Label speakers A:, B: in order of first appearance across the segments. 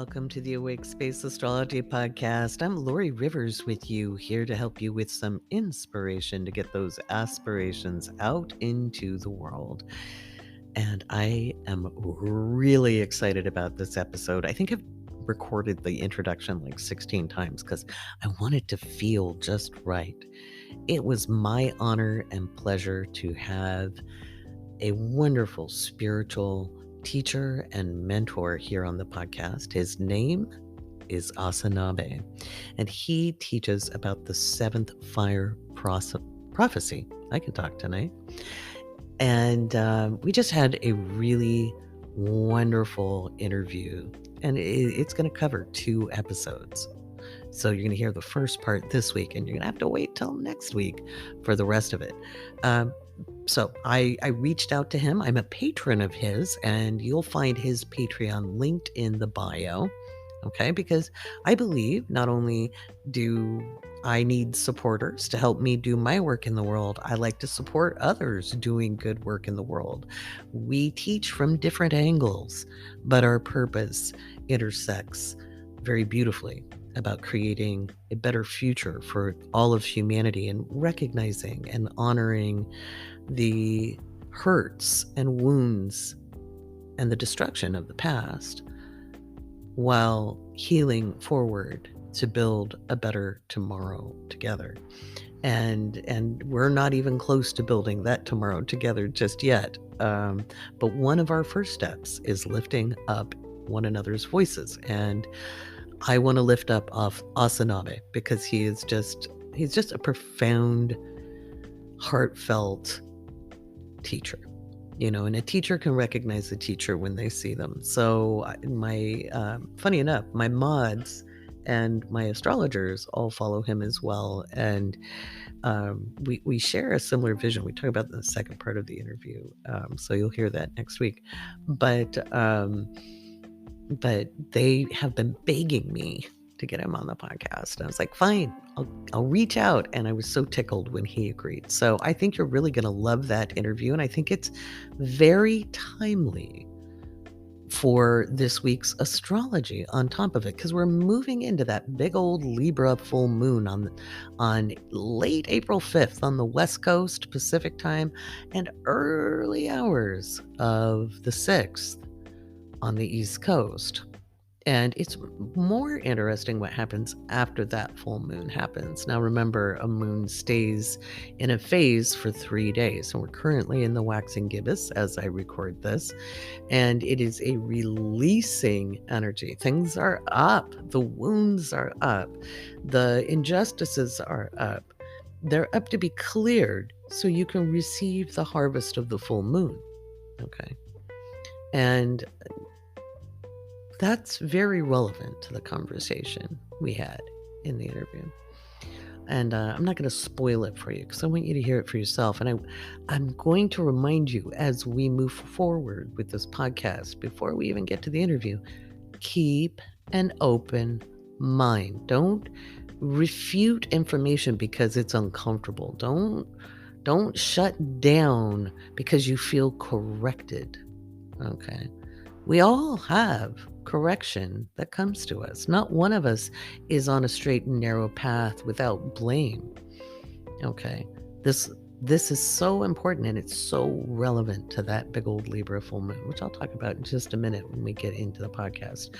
A: welcome to the Awake Space Astrology Podcast. I'm Laurie Rivers with you, here to help you with some inspiration to get those aspirations out into the world. And I am really excited about this episode. I think I've recorded the introduction like 16 times because I want it to feel just right. It was my honor and pleasure to have a wonderful spiritual teacher and mentor here on the podcast. His name is Asinaabe, and he teaches about the seventh fire prophecy. I can talk tonight. And we just had a really wonderful interview, and it's going to cover 2 episodes. So you're going to hear the first part this week, and you're going to have to wait till next week for the rest of it. So I reached out to him. I'm a patron of his, and you'll find his Patreon linked in the bio. Okay, because I believe not only do I need supporters to help me do my work in the world, I like to support others doing good work in the world. We teach from different angles, but our purpose intersects very beautifully about creating a better future for all of humanity and recognizing and honoring the hurts and wounds and the destruction of the past while healing forward to build a better tomorrow together. And we're not even close to building that tomorrow together just yet. But one of our first steps is lifting up one another's voices. And I want to lift up Asinaabe because he's just a profound, heartfelt teacher, and a teacher can recognize a teacher when they see them. So funny enough, my mods and my astrologers all follow him as well. And we share a similar vision. We talk about the second part of the interview. So you'll hear that next week. But they have been begging me to get him on the podcast. And I was like, fine, I'll reach out. And I was so tickled when he agreed. So I think you're really going to love that interview. And I think it's very timely for this week's astrology on top of it, because we're moving into that big old Libra full moon on late April 5th on the West Coast Pacific time and early hours of the 6th on the East Coast. And it's more interesting what happens after that full moon happens. Now, remember, a moon stays in a phase for 3 days. And we're currently in the waxing gibbous as I record this. And it is a releasing energy. Things are up. The wounds are up. The injustices are up. They're up to be cleared so you can receive the harvest of the full moon. Okay. And that's very relevant to the conversation we had in the interview. And I'm not going to spoil it for you because I want you to hear it for yourself. And I'm going to remind you as we move forward with this podcast, before we even get to the interview, keep an open mind. Don't refute information because it's uncomfortable. Don't shut down because you feel corrected. Okay. We all have correction that comes to us. Not one of us is on a straight and narrow path without blame. Okay. This is so important, and it's so relevant to that big old Libra full moon, which I'll talk about in just a minute when we get into the podcast.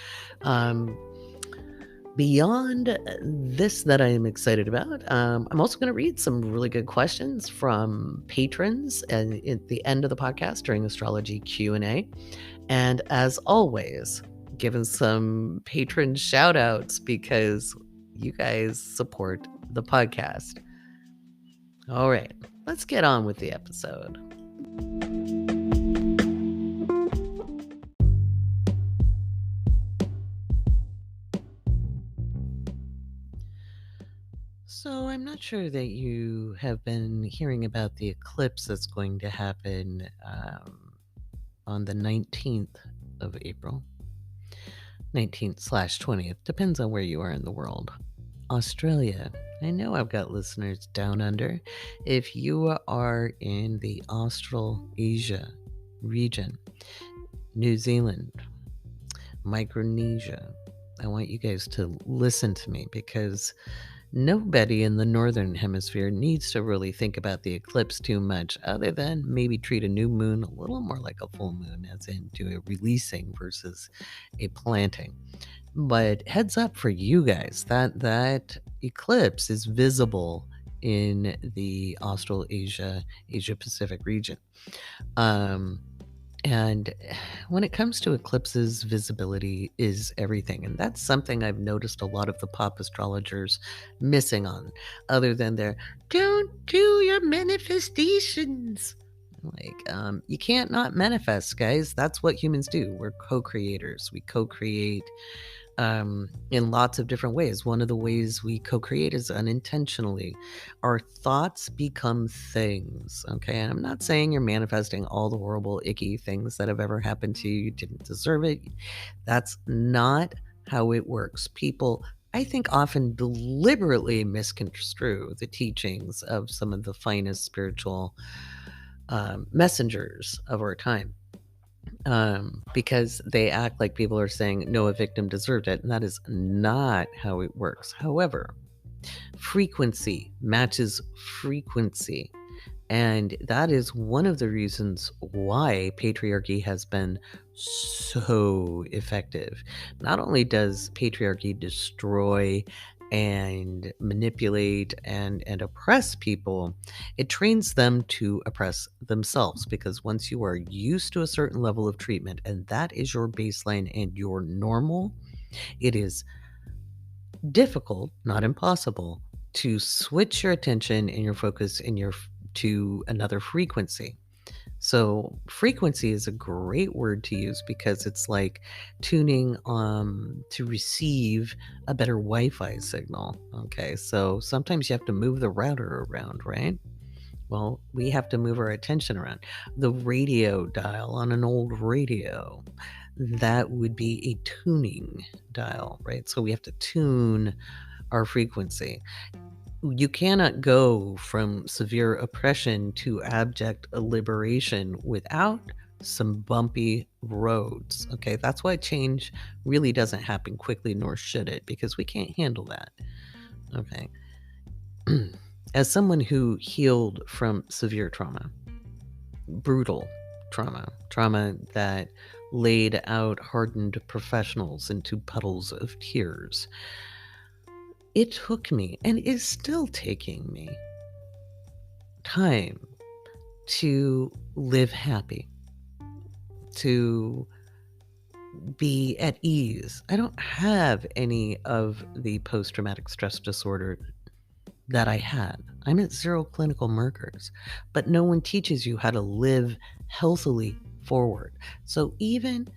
A: Beyond this that I am excited about, I'm also going to read some really good questions from patrons at the end of the podcast during Astrology Q&A. And as always, giving some patron shout outs because you guys support the podcast. All right, let's get on with the episode. So I'm not sure that you have been hearing about the eclipse that's going to happen on the 19th of April. 19th/20th, depends on where you are in the world. Australia. I know I've got listeners down under. If you are in the Australasia region, New Zealand, Micronesia, I want you guys to listen to me, because nobody in the northern hemisphere needs to really think about the eclipse too much, other than maybe treat a new moon a little more like a full moon, as in do a releasing versus a planting. But heads up for you guys, that eclipse is visible in the Australasia, Asia Pacific region. Um, and when it comes to eclipses, visibility is everything. And that's something I've noticed a lot of the pop astrologers missing on, other than their don't do your manifestations. You can't not manifest, guys. That's what humans do. We're co-creators. We co-create in lots of different ways. One of the ways we co-create is unintentionally. Our thoughts become things, okay? And I'm not saying you're manifesting all the horrible, icky things that have ever happened to you. You didn't deserve it. That's not how it works. People, I think, often deliberately misconstrue the teachings of some of the finest spiritual messengers of our time. Because they act like people are saying, no, a victim deserved it. And that is not how it works. However, frequency matches frequency. And that is one of the reasons why patriarchy has been so effective. Not only does patriarchy destroy and manipulate and oppress people, it trains them to oppress themselves, because once you are used to a certain level of treatment and that is your baseline and your normal, it is difficult, not impossible, to switch your attention and your focus to another frequency. So frequency is a great word to use, because it's like tuning to receive a better Wi-Fi signal. Okay, so sometimes you have to move the router around, right? Well, we have to move our attention around. The radio dial on an old radio, that would be a tuning dial, right? So we have to tune our frequency. You cannot go from severe oppression to abject liberation without some bumpy roads. Okay, that's why change really doesn't happen quickly, nor should it, because we can't handle that. Okay. As someone who healed from severe trauma, brutal trauma that laid out hardened professionals into puddles of tears, it took me, and is still taking me, time to live happy, to be at ease. I don't have any of the post-traumatic stress disorder that I had. I'm at 0 clinical markers, but no one teaches you how to live healthily forward. So even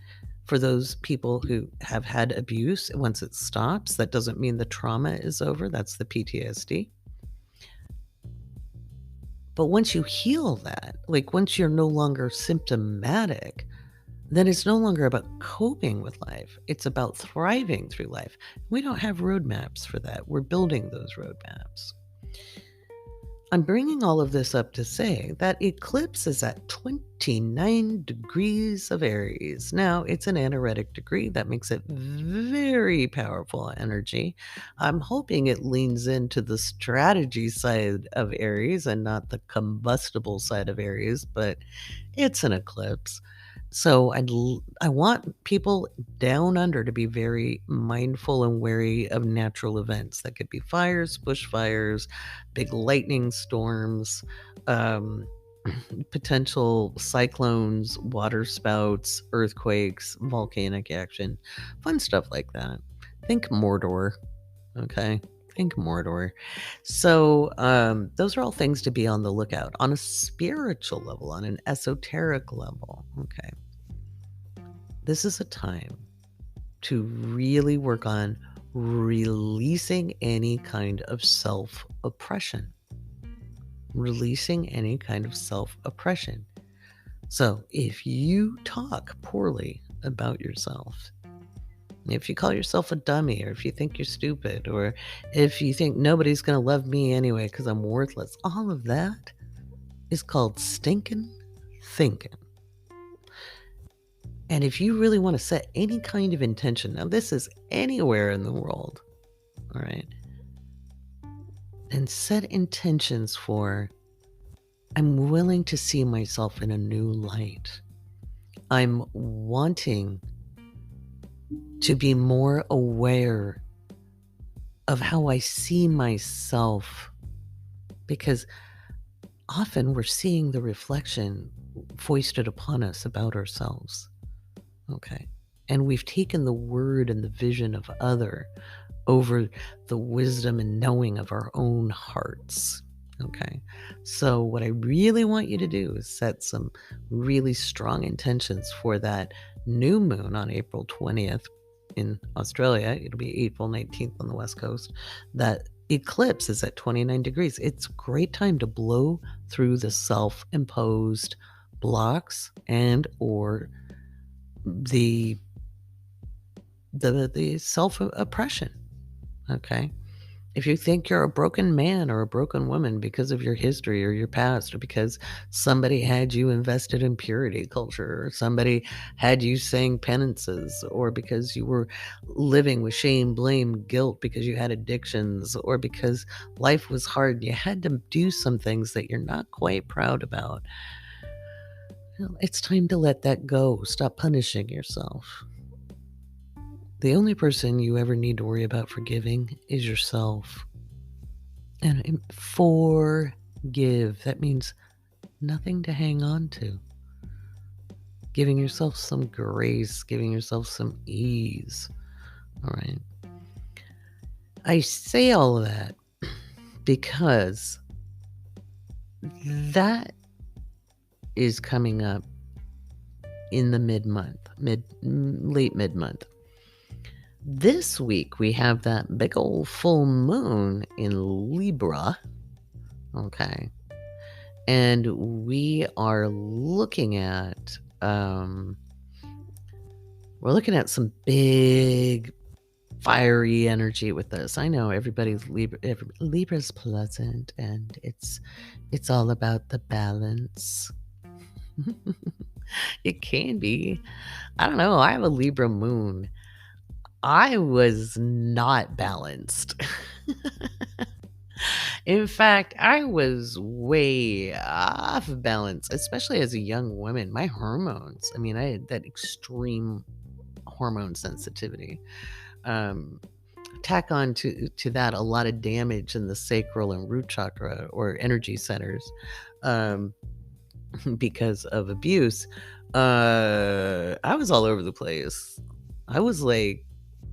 A: for those people who have had abuse, once it stops, that doesn't mean the trauma is over. That's the PTSD. But once you heal that, like once you're no longer symptomatic, then it's no longer about coping with life. It's about thriving through life. We don't have roadmaps for that. We're building those roadmaps. I'm bringing all of this up to say that eclipse is at 29 degrees of Aries. Now, it's an anaretic degree. That makes it very powerful energy. I'm hoping it leans into the strategy side of Aries and not the combustible side of Aries, but it's an eclipse. So I want people down under to be very mindful and wary of natural events. That could be fires, bushfires, big lightning storms, potential cyclones, water spouts, earthquakes, volcanic action, fun stuff like that. Think Mordor, okay? Think Mordor. So those are all things to be on the lookout on a spiritual level, on an esoteric level, okay? This is a time to really work on releasing any kind of self-oppression. Releasing any kind of self-oppression. So if you talk poorly about yourself, if you call yourself a dummy, or if you think you're stupid, or if you think nobody's going to love me anyway because I'm worthless, all of that is called stinking thinking. And if you really want to set any kind of intention, now this is anywhere in the world, all right, then set intentions for, I'm willing to see myself in a new light. I'm wanting to be more aware of how I see myself, because often we're seeing the reflection foisted upon us about ourselves. Okay. And we've taken the word and the vision of other over the wisdom and knowing of our own hearts. Okay. So what I really want you to do is set some really strong intentions for that new moon on April 20th in Australia. It'll be April 19th on the West Coast. That eclipse is at 29 degrees. It's a great time to blow through the self-imposed blocks and or the self-oppression. Okay. If you think you're a broken man or a broken woman because of your history or your past, or because somebody had you invested in purity culture, or somebody had you saying penances, or because you were living with shame, blame, guilt because you had addictions, or because life was hard and you had to do some things that you're not quite proud about, well, it's time to let that go. Stop punishing yourself. The only person you ever need to worry about forgiving is yourself. And forgive, that means nothing to hang on to. Giving yourself some grace, giving yourself some ease. All right. I say all of that because that is coming up in the late mid-month. This week, we have that big old full moon in Libra, okay? And we are looking at, some big, fiery energy with this. I know Libra's pleasant, and it's all about the balance. It can be. I don't know, I have a Libra moon. I was not balanced. In fact, I was way off balance, especially as a young woman. My hormones, I mean, I had that extreme hormone sensitivity. Tack on to that a lot of damage in the sacral and root chakra or energy centers because of abuse. I was all over the place. I was like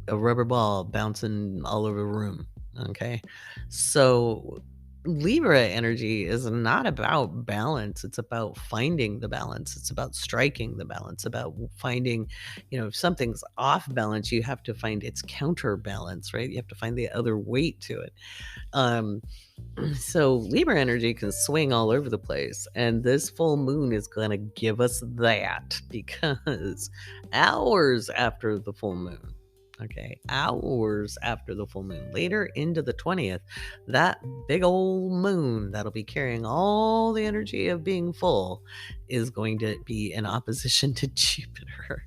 A: a rubber ball bouncing all over the room. Okay. So Libra energy is not about balance. It's about finding the balance. It's about striking the balance, about finding, if something's off balance, you have to find its counterbalance, right? You have to find the other weight to it. So Libra energy can swing all over the place, and this full moon is going to give us that, because hours after the full moon, hours after the full moon, later into the 20th, that big old moon that'll be carrying all the energy of being full is going to be in opposition to Jupiter.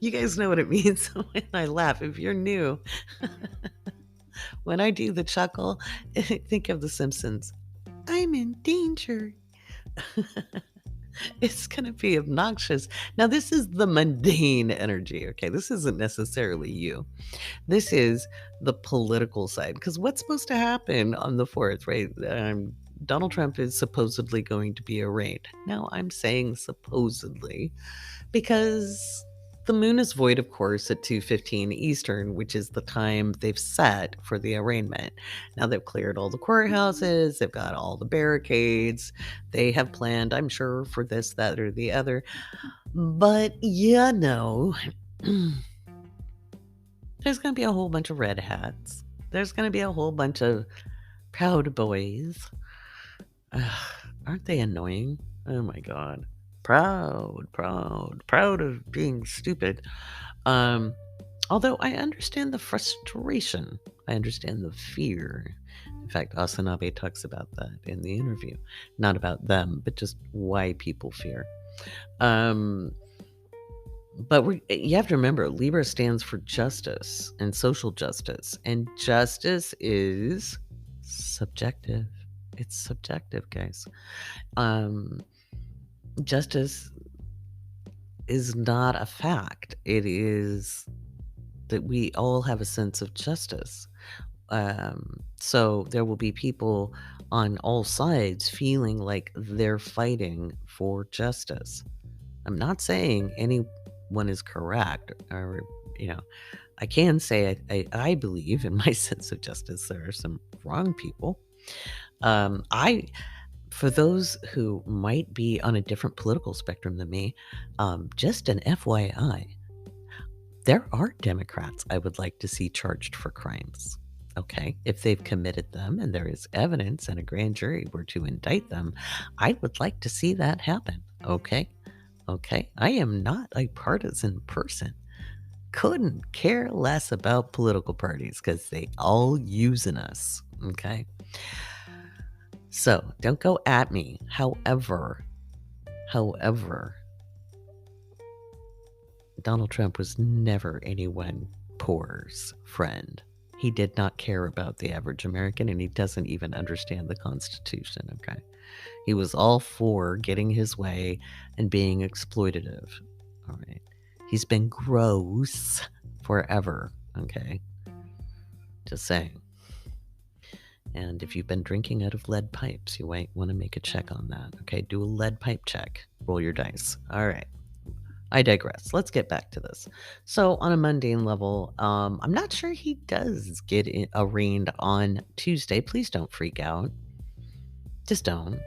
A: You guys know what it means when I laugh. If you're new, when I do the chuckle, think of The Simpsons. I'm in danger. It's going to be obnoxious. Now, this is the mundane energy, okay? This isn't necessarily you. This is the political side, because what's supposed to happen on the 4th, right? Donald Trump is supposedly going to be arraigned. Now, I'm saying supposedly because the moon is void, of course, at 2:15 Eastern, which is the time they've set for the arraignment. Now, they've cleared all the courthouses, they've got all the barricades, they have planned, I'm sure, for this, that, or the other. But, there's going to be a whole bunch of red hats. There's going to be a whole bunch of proud boys. Aren't they annoying? Oh my God. Proud of being stupid. Although I understand the frustration, I understand the fear. fact, Asinaabe talks about that in the interview. Not about them, but just why people fear. But you have to remember, Libra stands for justice and social justice. And justice is subjective. It's subjective, guys. Justice is not a fact. It is that we all have a sense of justice. So there will be people on all sides feeling like they're fighting for justice. I'm not saying anyone is correct, or, I can say I believe in my sense of justice. There are some wrong people. For those who might be on a different political spectrum than me, just an FYI, there are Democrats I would like to see charged for crimes. Okay, if they've committed them and there is evidence and a grand jury were to indict them, I would like to see that happen. Okay, I am not a partisan person. Couldn't care less about political parties because they all using us. Okay, so don't go at me. However, Donald Trump was never anyone poor's friend. He did not care about the average American, and he doesn't even understand the Constitution, okay? He was all for getting his way and being exploitative, all right? He's been gross forever, okay? Just saying. And if you've been drinking out of lead pipes, you might want to make a check on that, okay? Do a lead pipe check. Roll your dice. All right. I digress. Let's get back to this. So on a mundane level, I'm not sure he does get arraigned on Tuesday. Please don't freak out. Just don't.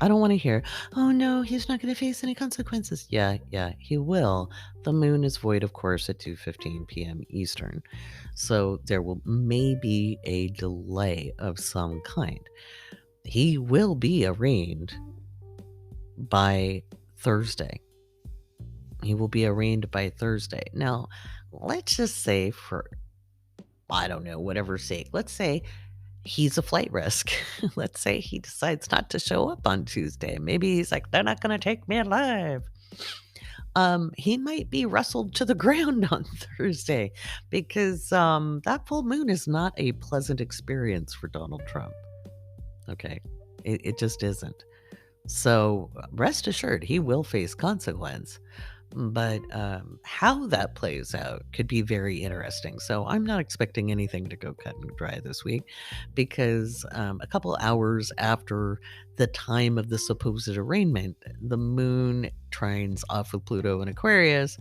A: I don't want to hear, oh no, he's not going to face any consequences. Yeah, he will. The moon is void, of course, at 2:15 p.m. Eastern. So there will maybe a delay of some kind. He will be arraigned by Thursday. He will be arraigned by Thursday. Now, let's just say for, I don't know, whatever's sake, let's say he's a flight risk. Let's say he decides not to show up on Tuesday. Maybe he's like, they're not going to take me alive. He might be wrestled to the ground on Thursday because that full moon is not a pleasant experience for Donald Trump. Okay, it just isn't. So rest assured, he will face consequence. But how that plays out could be very interesting. So I'm not expecting anything to go cut and dry this week because a couple hours after the time of the supposed arraignment, the moon trines off of Pluto and Aquarius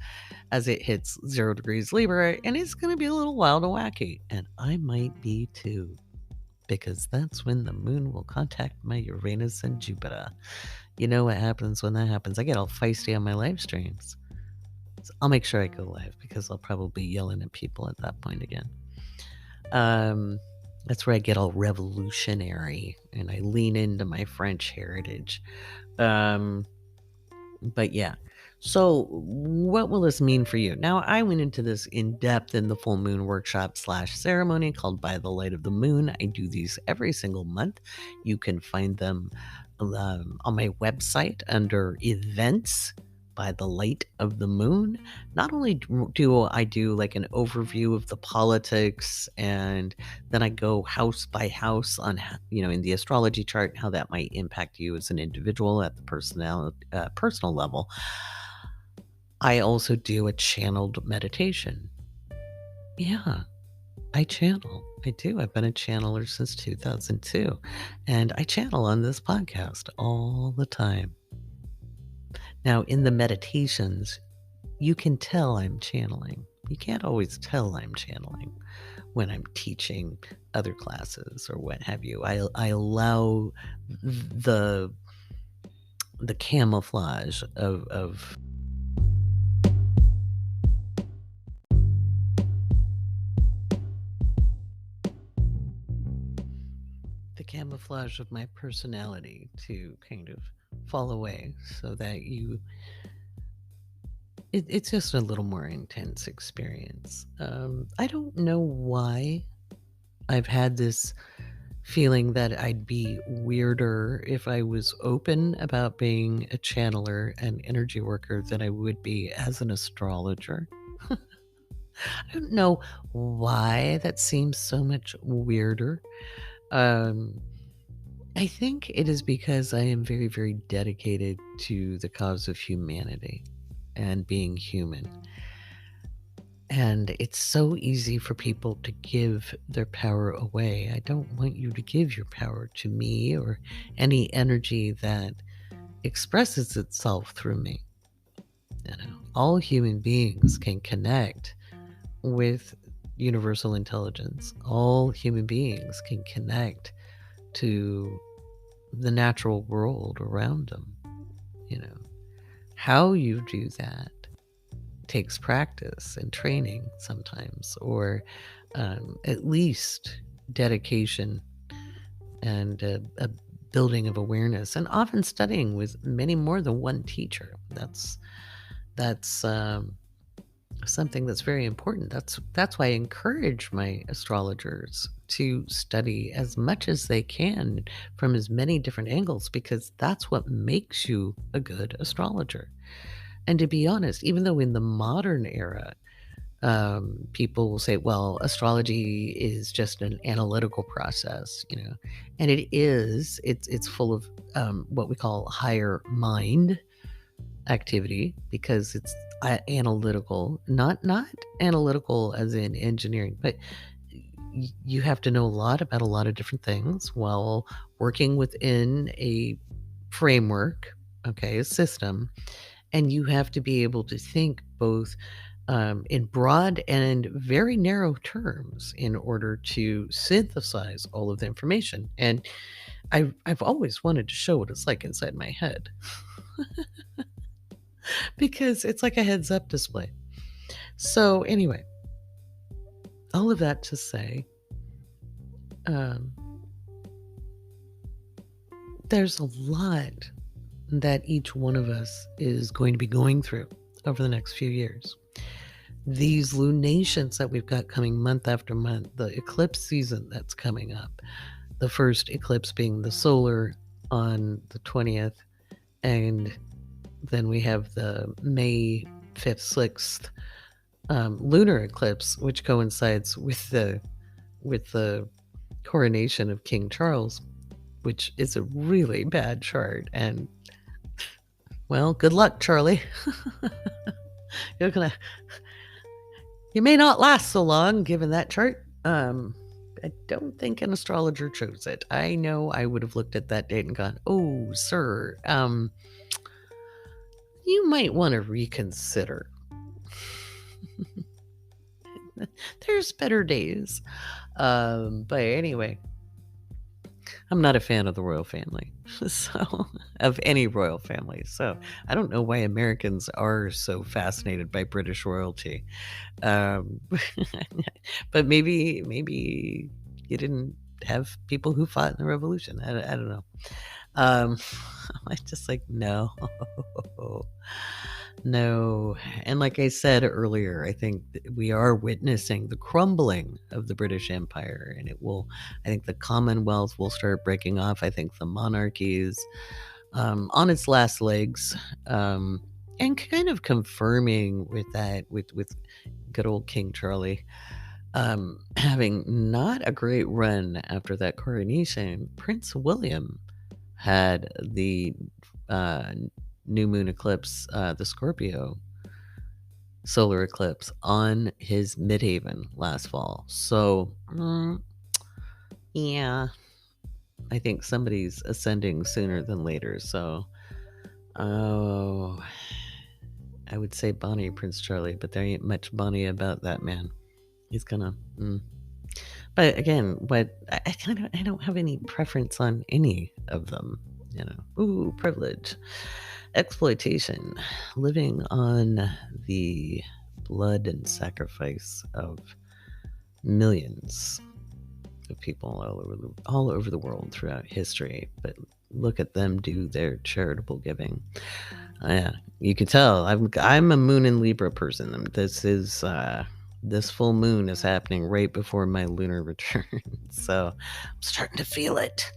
A: as it hits 0 degrees Libra, and it's going to be a little wild and wacky. And I might be too, because that's when the moon will contact my Uranus and Jupiter. You know what happens when that happens? I get all feisty on my live streams. So I'll make sure I go live because I'll probably be yelling at people at that point again. That's where I get all revolutionary and I lean into my French heritage. But yeah. So what will this mean for you? Now, I went into this in depth in the full moon workshop / ceremony called By the Light of the Moon. I do these every single month. You can find them on my website under events by the light of the moon. Not only do I do like an overview of the politics, and then I go house by house on, in the astrology chart, how that might impact you as an individual at the personal level. I also do a channeled meditation. Yeah, I channel. I do. I've been a channeler since 2002, and I channel on this podcast all the time. Now, in the meditations, you can tell I'm channeling. You can't always tell I'm channeling when I'm teaching other classes or what have you. I allow the camouflage of my personality to kind of fall away so that it's just a little more intense experience. I don't know why I've had this feeling that I'd be weirder if I was open about being a channeler and energy worker than I would be as an astrologer. I don't know why that seems so much weirder. Um, I think it is because I am very, very dedicated to the cause of humanity and being human. And it's so easy for people to give their power away. I don't want you to give your power to me or any energy that expresses itself through me. All human beings can connect with universal intelligence. All human beings can connect to the natural world around them. How you do that takes practice and training sometimes, or at least dedication and a building of awareness, and often studying with many more than one teacher. That's something that's very important. That's why I encourage my astrologers to study as much as they can from as many different angles, because that's what makes you a good astrologer. And to be honest, even though in the modern era, people will say, well, astrology is just an analytical process, and it is. It's full of what we call higher mind activity, because it's analytical, not analytical as in engineering, but you have to know a lot about a lot of different things while working within a framework, a system. And you have to be able to think both in broad and very narrow terms in order to synthesize all of the information. And I've always wanted to show what it's like inside my head because it's like a heads up display. So anyway, all of that to say, there's a lot that each one of us is going to be going through over the next few years. These lunations that we've got coming month after month, the eclipse season that's coming up, the first eclipse being the solar on the 20th, and then we have the May 5th, 6th lunar eclipse, which coincides with the coronation of King Charles, which is a really bad chart. And well, good luck, Charlie. You may not last so long given that chart. I don't think an astrologer chose it. I know I would have looked at that date and gone, oh, sir, you might want to reconsider. There's better days. But anyway, I'm not a fan of the royal family, of any royal family. So I don't know why Americans are so fascinated by British royalty. But maybe you didn't have people who fought in the revolution. I don't know. I'm just like, no. No. And like I said earlier, I think we are witnessing the crumbling of the British Empire, and I think the Commonwealth will start breaking off. I think the monarchy is on its last legs, and kind of confirming with that, with good old King Charlie having not a great run after that coronation. Prince William had the new moon eclipse, the Scorpio solar eclipse, on his midhaven last fall. So, yeah, I think somebody's ascending sooner than later. So, I would say Bonnie, Prince Charlie, but there ain't much Bonnie about that man. He's gonna. But again, I don't have any preference on any of them. Ooh, privilege. Exploitation, living on the blood and sacrifice of millions of people all over the world throughout history. But look at them do their charitable giving. Yeah, you can tell I'm a Moon and Libra person. This is This full moon is happening right before my lunar return, so I'm starting to feel it.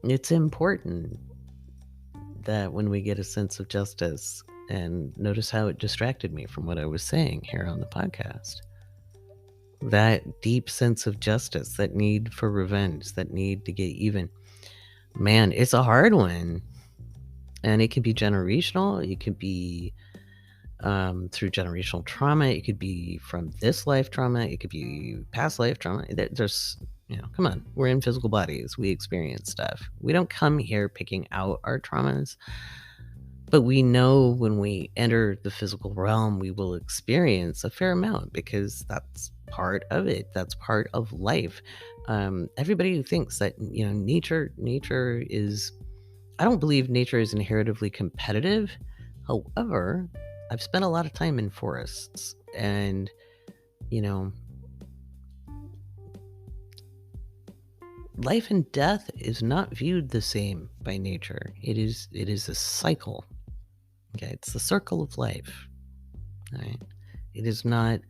A: It's important that when we get a sense of justice, and notice how it distracted me from what I was saying here on the podcast. That deep sense of justice, that need for revenge, that need to get even. Man, it's a hard one. And it can be generational. It could be through generational trauma. It could be from this life trauma. It could be past life trauma. There's, come on. We're in physical bodies. We experience stuff. We don't come here picking out our traumas. But we know when we enter the physical realm, we will experience a fair amount because that's part of it. That's part of life. Everybody who thinks that, nature is, I don't believe nature is inherently competitive. However, I've spent a lot of time in forests and, life and death is not viewed the same by nature. It is a cycle. Okay, it's the circle of life. Right? It is not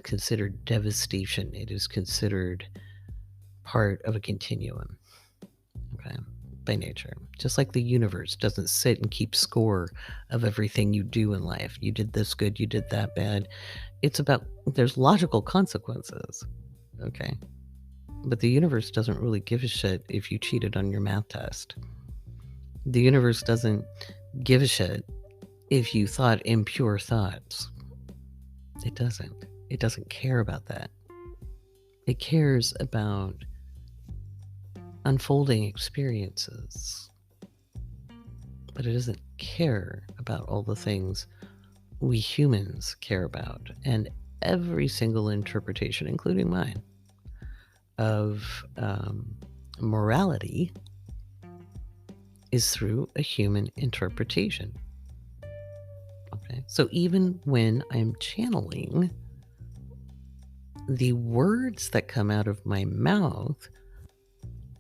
A: considered devastation. It is considered part of a continuum. Okay, by nature. Just like the universe doesn't sit and keep score of everything you do in life. You did this good, you did that bad. It's about, there's logical consequences. Okay. But the universe doesn't really give a shit if you cheated on your math test. The universe doesn't give a shit if you thought impure thoughts. It doesn't. It doesn't care about that. It cares about unfolding experiences. But it doesn't care about all the things we humans care about. And every single interpretation, including mine, of morality is through a human interpretation. Okay, so even when I'm channeling, the words that come out of my mouth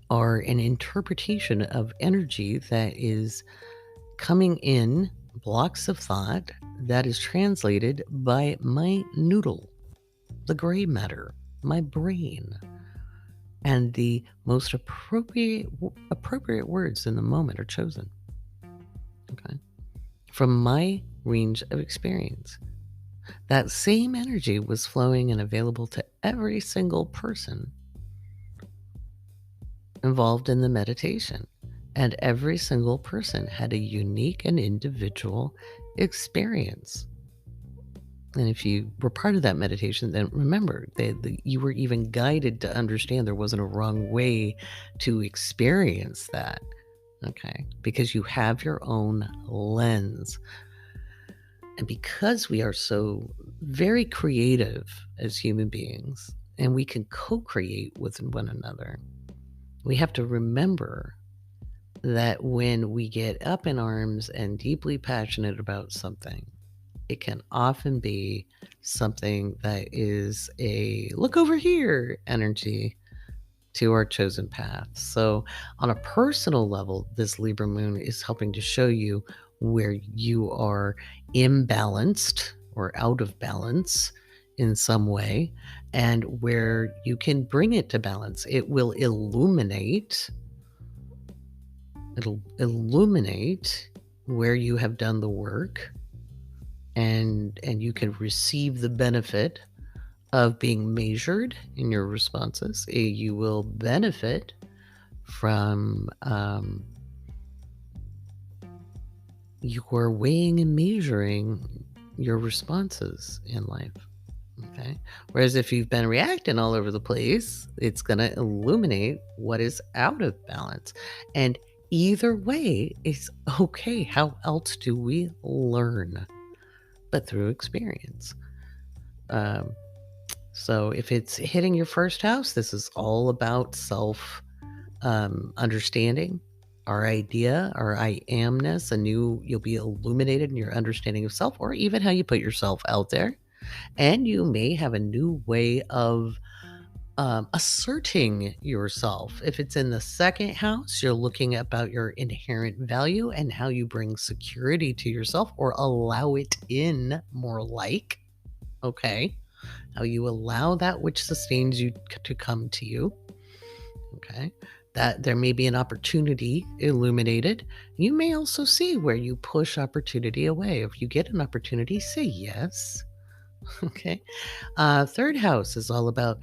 A: are an interpretation of energy that is coming in blocks of thought that is translated by my noodle, the gray matter, my brain. And the most appropriate words in the moment are chosen. Okay, from my range of experience. That same energy was flowing and available to every single person involved in the meditation. And every single person had a unique and individual experience. And if you were part of that meditation, then remember that you were even guided to understand there wasn't a wrong way to experience that. Okay, because you have your own lens. And because we are so very creative as human beings, and we can co-create with one another, we have to remember that when we get up in arms and deeply passionate about something, it can often be something that is a look over here energy to our chosen path. So on a personal level, this Libra moon is helping to show you where you are imbalanced or out of balance in some way, and where you can bring it to balance. It will illuminate. It'll illuminate where you have done the work, and you can receive the benefit of being measured in your responses. You will benefit from your weighing and measuring your responses in life. Okay. Whereas if you've been reacting all over the place, it's going to illuminate what is out of balance. And either way is okay. How else do we learn? But through experience. So if it's hitting your first house, this is all about self understanding, our idea, our I amness, you'll be illuminated in your understanding of self, or even how you put yourself out there. And you may have a new way of asserting yourself. If it's in the second house, you're looking about your inherent value and how you bring security to yourself or allow it in, more like. Okay. How you allow that which sustains you to come to you. Okay. That there may be an opportunity illuminated. You may also see where you push opportunity away. If you get an opportunity, say yes. Okay. Third house is all about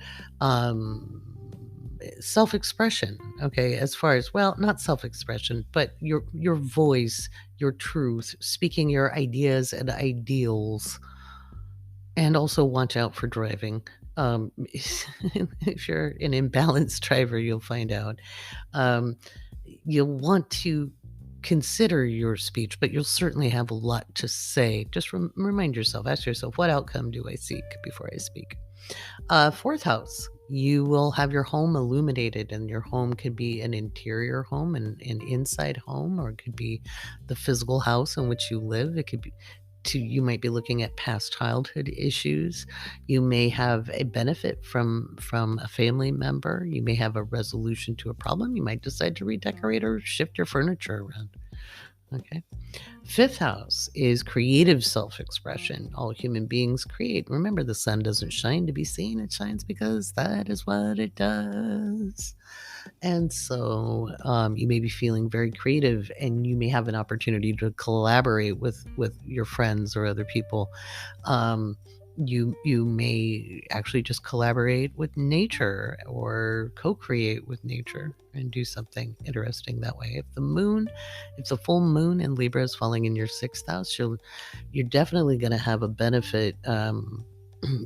A: self-expression. Okay. As far as, well, not self-expression, but your voice, your truth, speaking your ideas and ideals. And also watch out for driving. If you're an imbalanced driver, you'll find out. Um, you'll want to consider your speech, but you'll certainly have a lot to say. Just remind yourself, ask yourself, what outcome do I seek before I speak? Fourth house, you will have your home illuminated, and your home could be an interior home and an inside home, or it could be the physical house in which you live. It could be you might be looking at past childhood issues. You may have a benefit from a family member. You may have a resolution to a problem. You might decide to redecorate or shift your furniture around. Okay. Fifth house is creative self-expression. All human beings create. Remember, the sun doesn't shine to be seen. It shines because that is what it does. And so you may be feeling very creative, and you may have an opportunity to collaborate with your friends or other people. You may actually just collaborate with nature or co-create with nature and do something interesting that way. If the full moon in Libra is falling in your sixth house, you're definitely going to have a benefit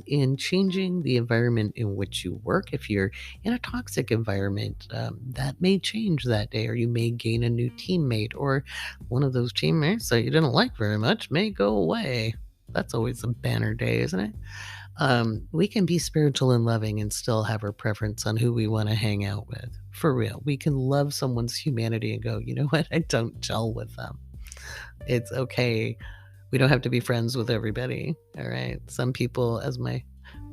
A: in changing the environment in which you work. If you're in a toxic environment, that may change that day, or you may gain a new teammate, or one of those teammates that you didn't like very much may go away. That's always a banner day, isn't it? We can be spiritual and loving and still have our preference on who we want to hang out with. For real. We can love someone's humanity and go, you know what? I don't gel with them. It's okay. We don't have to be friends with everybody. All right. Some people, as my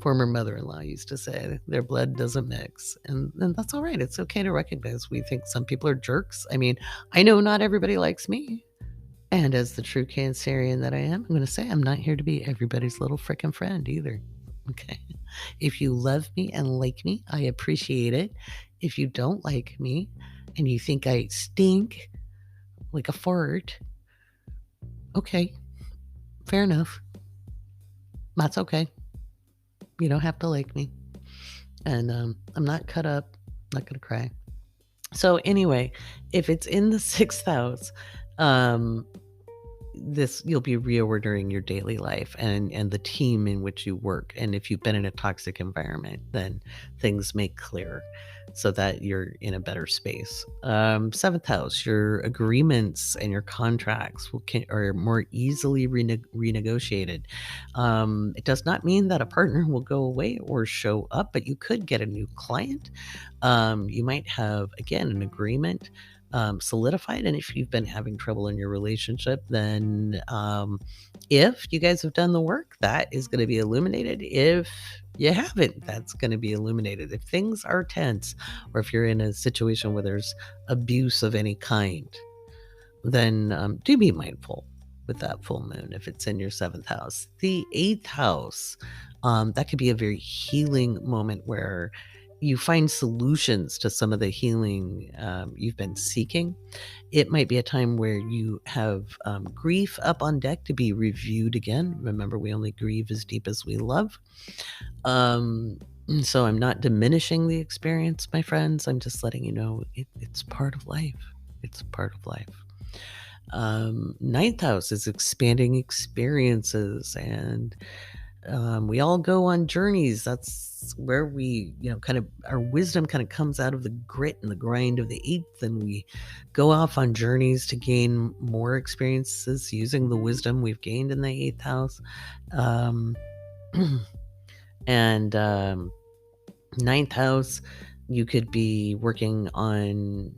A: former mother-in-law used to say, their blood doesn't mix. And that's all right. It's okay to recognize we think some people are jerks. I mean, I know not everybody likes me. And as the true Cancerian that I am, I'm going to say I'm not here to be everybody's little frickin' friend either. Okay. If you love me and like me, I appreciate it. If you don't like me and you think I stink like a fart, okay, fair enough. That's okay. You don't have to like me. And I'm not cut up, not going to cry. So anyway, if it's in the sixth house, you'll be reordering your daily life and the team in which you work. And if you've been in a toxic environment, then things make clear so that you're in a better space. Seventh house, your agreements and your contracts are more easily renegotiated. It does not mean that a partner will go away or show up, but you could get a new client. You might have, again, an agreement solidified. And if you've been having trouble in your relationship, then if you guys have done the work, that is going to be illuminated. If you haven't, that's going to be illuminated. If things are tense, or if you're in a situation where there's abuse of any kind, then do be mindful with that full moon if it's in your seventh house. The eighth house, that could be a very healing moment where you find solutions to some of the healing you've been seeking. It might be a time where you have grief up on deck to be reviewed again. Remember, we only grieve as deep as we love. So I'm not diminishing the experience, my friends. I'm just letting you know it's part of life. It's part of life. Ninth house is expanding experiences, and we all go on journeys. That's where we, our wisdom kind of comes out of the grit and the grind of the eighth, and we go off on journeys to gain more experiences using the wisdom we've gained in the eighth house. And ninth house, you could be working on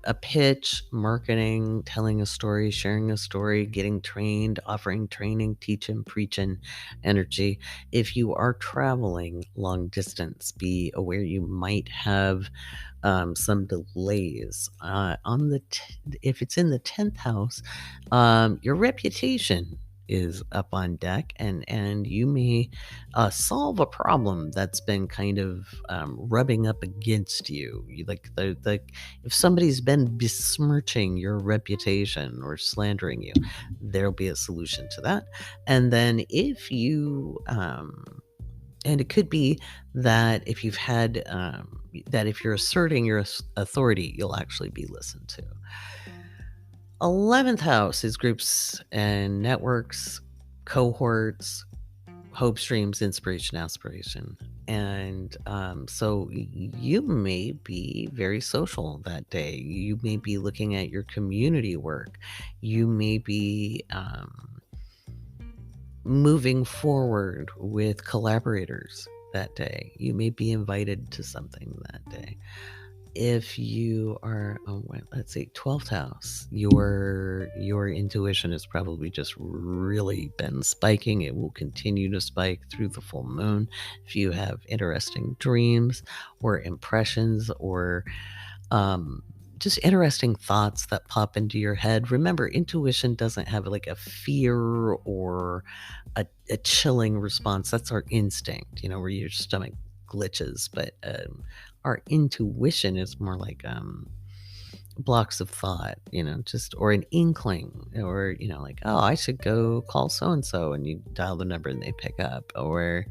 A: a pitch, marketing, telling a story, sharing a story, getting trained, offering training, teaching, preaching energy. If you are traveling long distance, be aware you might have some delays if it's in the 10th house. Your reputation is up on deck, and you may solve a problem that's been kind of rubbing up against you. If somebody's been besmirching your reputation or slandering you, there'll be a solution to that. And then if you and it could be that if you've had that if you're asserting your authority, you'll actually be listened to. 11th house is groups and networks, cohorts, hope streams, inspiration, aspiration. And so you may be very social that day. You may be looking at your community work. You may be moving forward with collaborators that day. You may be invited to something that day. If you are, let's see, 12th house, your intuition has probably just really been spiking. It will continue to spike through the full moon. If you have interesting dreams or impressions or just interesting thoughts that pop into your head, remember, intuition doesn't have like a fear or a chilling response. That's our instinct, where your stomach glitches. But our intuition is more like blocks of thought, or an inkling, or like, oh, I should go call so and so, and you dial the number and they pick up. Or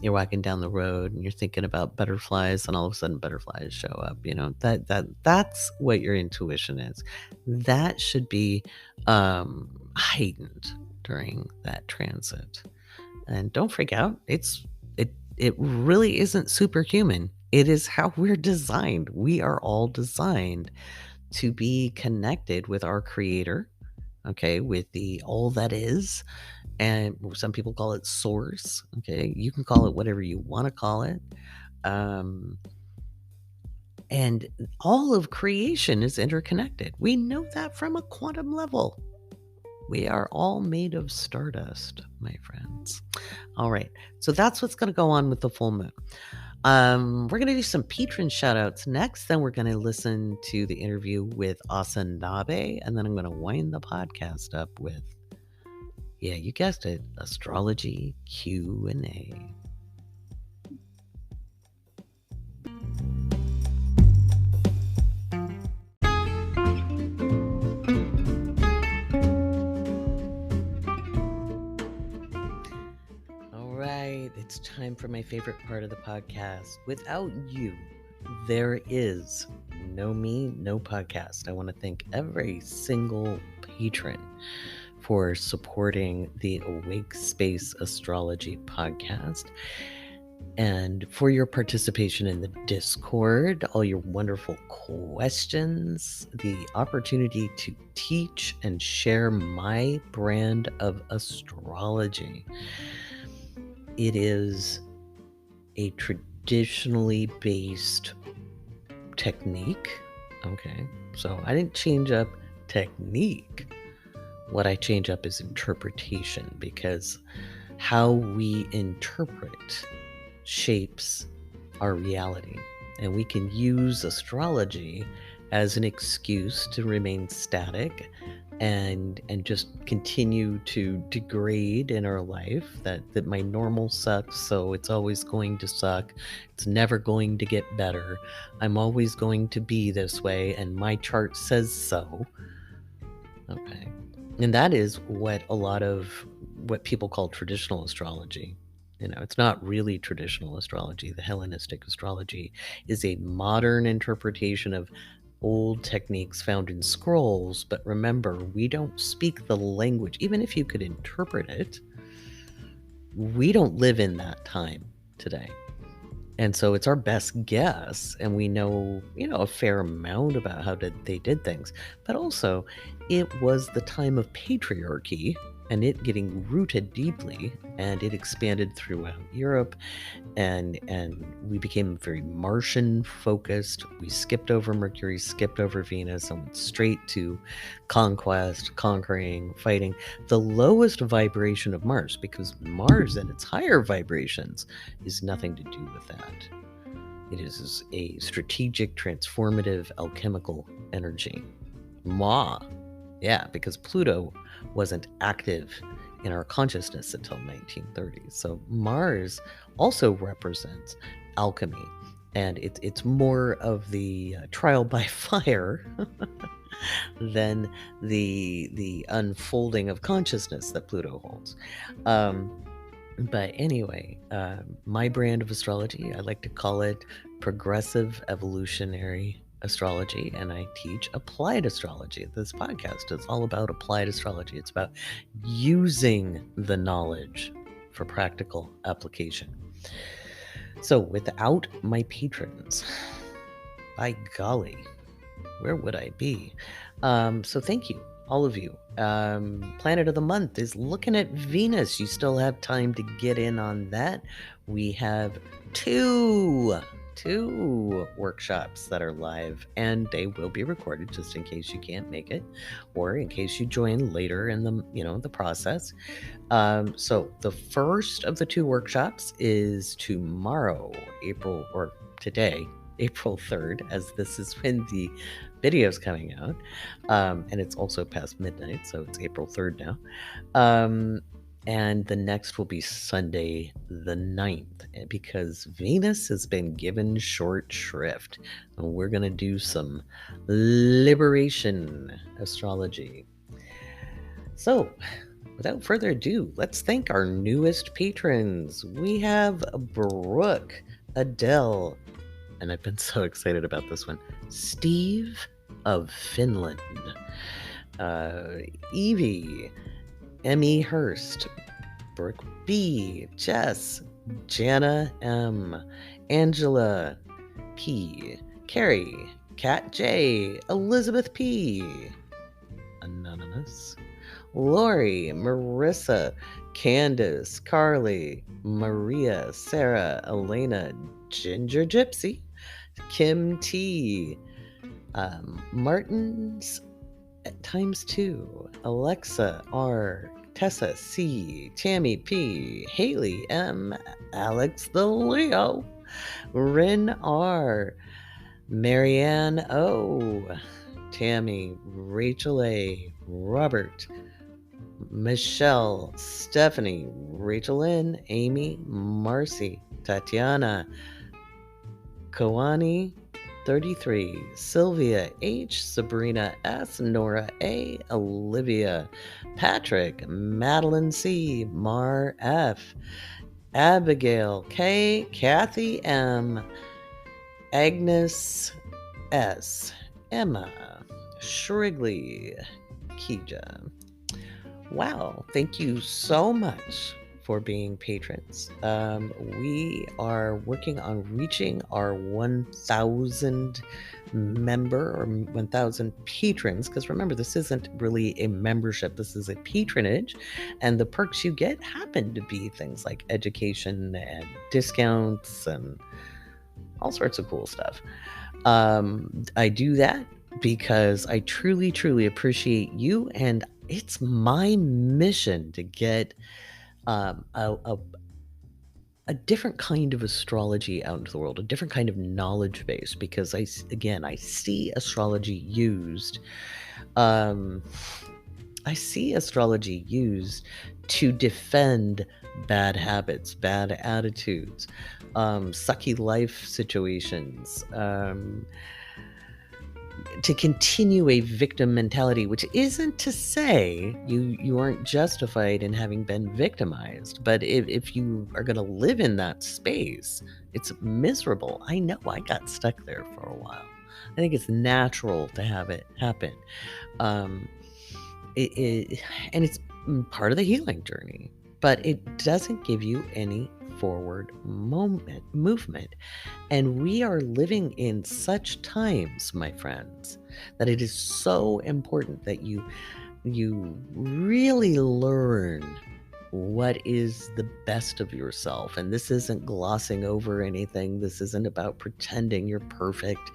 A: you're walking down the road and you're thinking about butterflies, and all of a sudden butterflies show up. That's what your intuition is. That should be heightened during that transit. And don't freak out. It really isn't superhuman. It is how we're designed. We are all designed to be connected with our creator, okay, with the all that is. And some people call it source. Okay, you can call it whatever you want to call it. And all of creation is interconnected. We know that from a quantum level. We are all made of stardust, my friends. All right, so that's what's going to go on with the full moon. We're going to do some patron shout outs next. Then we're going to listen to the interview with Asinaabe. And then I'm going to wind the podcast up with, yeah, you guessed it, astrology Q&A. It's time for my favorite part of the podcast. Without you, there is no me, no podcast. I want to thank every single patron for supporting the Awake Space Astrology Podcast, and for your participation in the Discord, all your wonderful questions, the opportunity to teach and share my brand of astrology. It is a traditionally based technique. Okay, so I didn't change up technique. What I change up is interpretation, because how we interpret shapes our reality. And we can use astrology as an excuse to remain static and just continue to degrade in our life, that my normal sucks, so it's always going to suck. It's never going to get better. I'm always going to be this way, and my chart says so. Okay. And that is what a lot of what people call traditional astrology. It's not really traditional astrology. The Hellenistic astrology is a modern interpretation of old techniques found in scrolls. But remember, we don't speak the language. Even if you could interpret it, we don't live in that time today. And so it's our best guess, and we know, a fair amount about how they did things. But also, it was the time of patriarchy, and it getting rooted deeply, and it expanded throughout Europe, and we became very Martian focused. We skipped over Mercury, skipped over Venus, and went straight to conquest, conquering, fighting. The lowest vibration of Mars, because Mars and its higher vibrations is nothing to do with that. It is a strategic, transformative, alchemical energy. Yeah, because Pluto wasn't active in our consciousness until 1930. So Mars also represents alchemy, and it's more of the trial by fire than the unfolding of consciousness that Pluto holds. But anyway, my brand of astrology, I like to call it progressive evolutionary astrology, and I teach applied astrology. This podcast is all about applied astrology. It's about using the knowledge for practical application. So without my patrons, by golly, where would I be? So thank you, all of you. Planet of the month is looking at Venus. You still have time to get in on that. We have two workshops that are live, and they will be recorded just in case you can't make it, or in case you join later in the process. So the first of the two workshops is tomorrow, today, April 3rd, as this is when the video is coming out. And it's also past midnight, so it's April 3rd now. And the next will be Sunday the 9th, because Venus has been given short shrift. And we're going to do some liberation astrology. So, without further ado, let's thank our newest patrons. We have Brooke, Adele, and I've been so excited about this one, Steve of Finland, Evie, Emmy Hurst, Brooke B, Jess, Jana M, Angela P, Carrie, Kat J, Elizabeth P, Anonymous, Laurie, Marissa, Candace, Carly, Maria, Sarah, Elena, Ginger Gypsy, Kim T, Martins ×2, Alexa R, Tessa C, Tammy P, Haley M, Alex the Leo, Rin R, Marianne O, Tammy, Rachel A, Robert, Michelle, Stephanie, Rachel N, Amy, Marcy, Tatiana, Kawani 33, Sylvia H, Sabrina S, Nora A, Olivia, Patrick, Madeline C, Mar F, Abigail K, Kathy M, Agnes S, Emma, Shrigley, Kija. Wow, thank you so much for being patrons. We are working on reaching our 1,000 member or 1,000 patrons, because remember, this isn't really a membership, this is a patronage, and the perks you get happen to be things like education and discounts and all sorts of cool stuff. I do that because I truly, truly appreciate you, and it's my mission to get a different kind of astrology out into the world, a different kind of knowledge base, because I see astrology used. I see astrology used to defend bad habits, bad attitudes, sucky life situations, to continue a victim mentality, which isn't to say you aren't justified in having been victimized, but if you are going to live in that space, it's miserable. I know I got stuck there for a while. I think it's natural to have it happen. And it's part of the healing journey, but it doesn't give you any forward movement. And we are living in such times, my friends, that it is so important that you you really learn what is the best of yourself. And this isn't glossing over anything. This isn't about pretending you're perfect.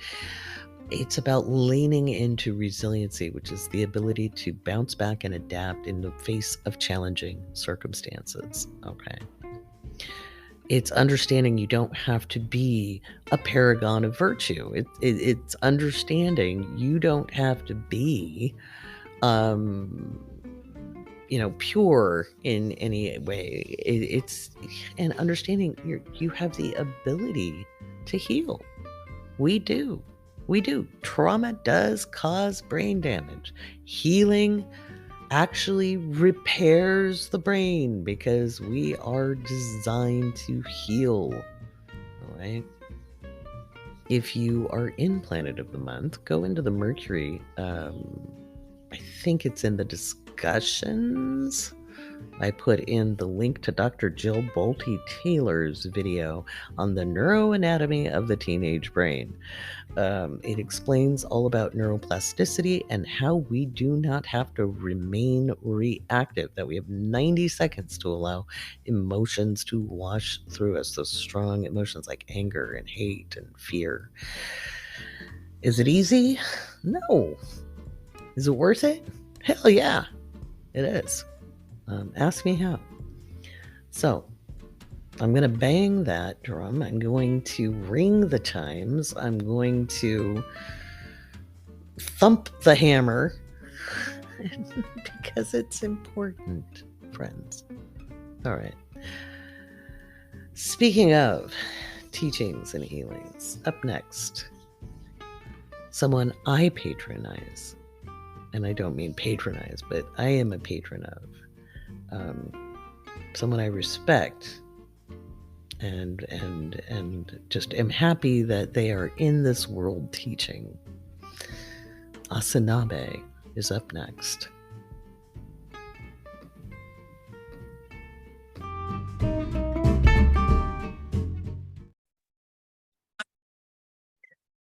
A: It's about leaning into resiliency, which is the ability to bounce back and adapt in the face of challenging circumstances. Okay. It's understanding you don't have to be a paragon of virtue. It's understanding you don't have to be pure in any way. It's and understanding you have the ability to heal. We do. Trauma does cause brain damage. Healing actually repairs the brain because we are designed to heal. All right. If you are in Planet of the Month, go into the Mercury. I think it's in the discussions. I put in the link to Dr. Jill Bolte Taylor's video on the neuroanatomy of the teenage brain. It explains all about neuroplasticity and how we do not have to remain reactive, that we have 90 seconds to allow emotions to wash through us, those strong emotions like anger and hate and fear. Is it easy? No. Is it worth it? Hell yeah, it is. Ask me how. So, I'm going to bang that drum. I'm going to ring the chimes. I'm going to thump the hammer because it's important, friends. All right. Speaking of teachings and healings, up next, someone I patronize. And I don't mean patronize, but I am a patron of. Someone I respect and just am happy that they are in this world teaching. Asinaabe is up next.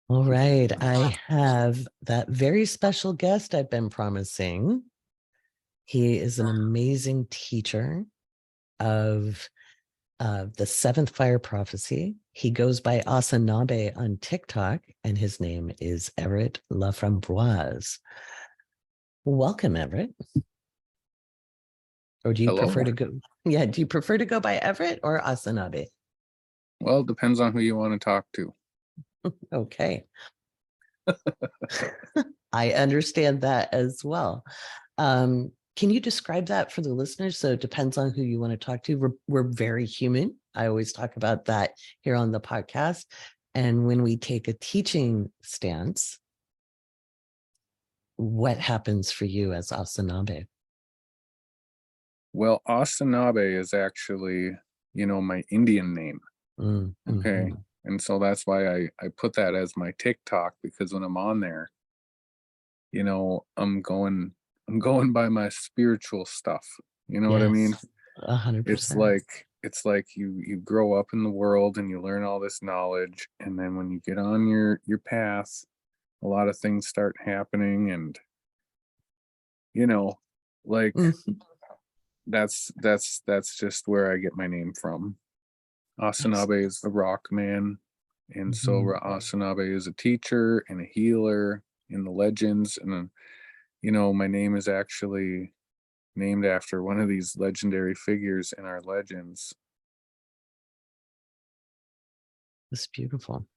A: All right, I have that very special guest I've been promising. He is an amazing teacher of the seventh fire prophecy. He goes by Asinaabe on TikTok, and his name is Everett Laframboise. Welcome, Everett. Or do you prefer to go? Yeah, do you prefer to go by Everett or Asinaabe?
B: Well, it depends on who you want to talk to.
A: Okay. I understand that as well. Can you describe that for the listeners? So it depends on who you want to talk to. We're very human. I always talk about that here on the podcast. And when we take a teaching stance, what happens for you as Asinaabe?
B: Well, Asinaabe is actually, my Indian name.
A: Mm-hmm.
B: Okay. And so that's why I put that as my TikTok, because when I'm on there, I'm going by my spiritual stuff. You know what I mean?
A: 100%.
B: It's like you grow up in the world and you learn all this knowledge, and then when you get on your path, a lot of things start happening, and
A: Mm-hmm.
B: that's just where I get my name from. Asinaabe is the rock man, and so Asinaabe is a teacher and a healer in the legends, and my name is actually named after one of these legendary figures in our legends.
A: It's beautiful.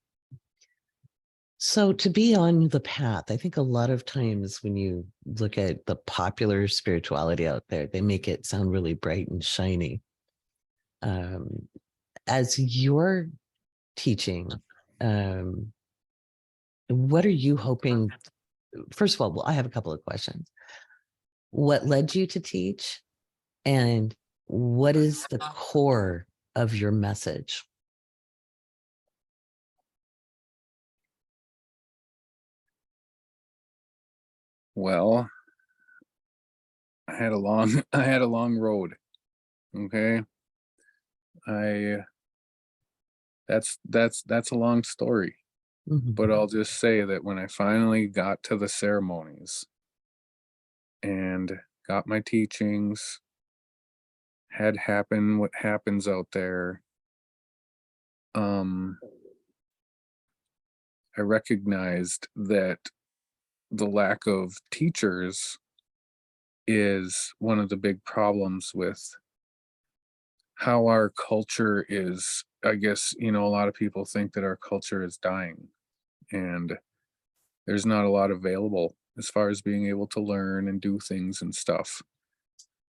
A: So to be on the path, I think a lot of times when you look at the popular spirituality out there, they make it sound really bright and shiny. As you're teaching, what are you hoping? First of all, well, I have a couple of questions. What led you to teach? And what is the core of your message?
B: Well, I had a long road. Okay. That's a long story.
A: Mm-hmm.
B: But I'll just say that when I finally got to the ceremonies, and got my teachings, had happen what happens out there. um I recognized that the lack of teachers is one of the big problems with how our culture is. I guess, a lot of people think that our culture is dying, and there's not a lot available as far as being able to learn and do things and stuff.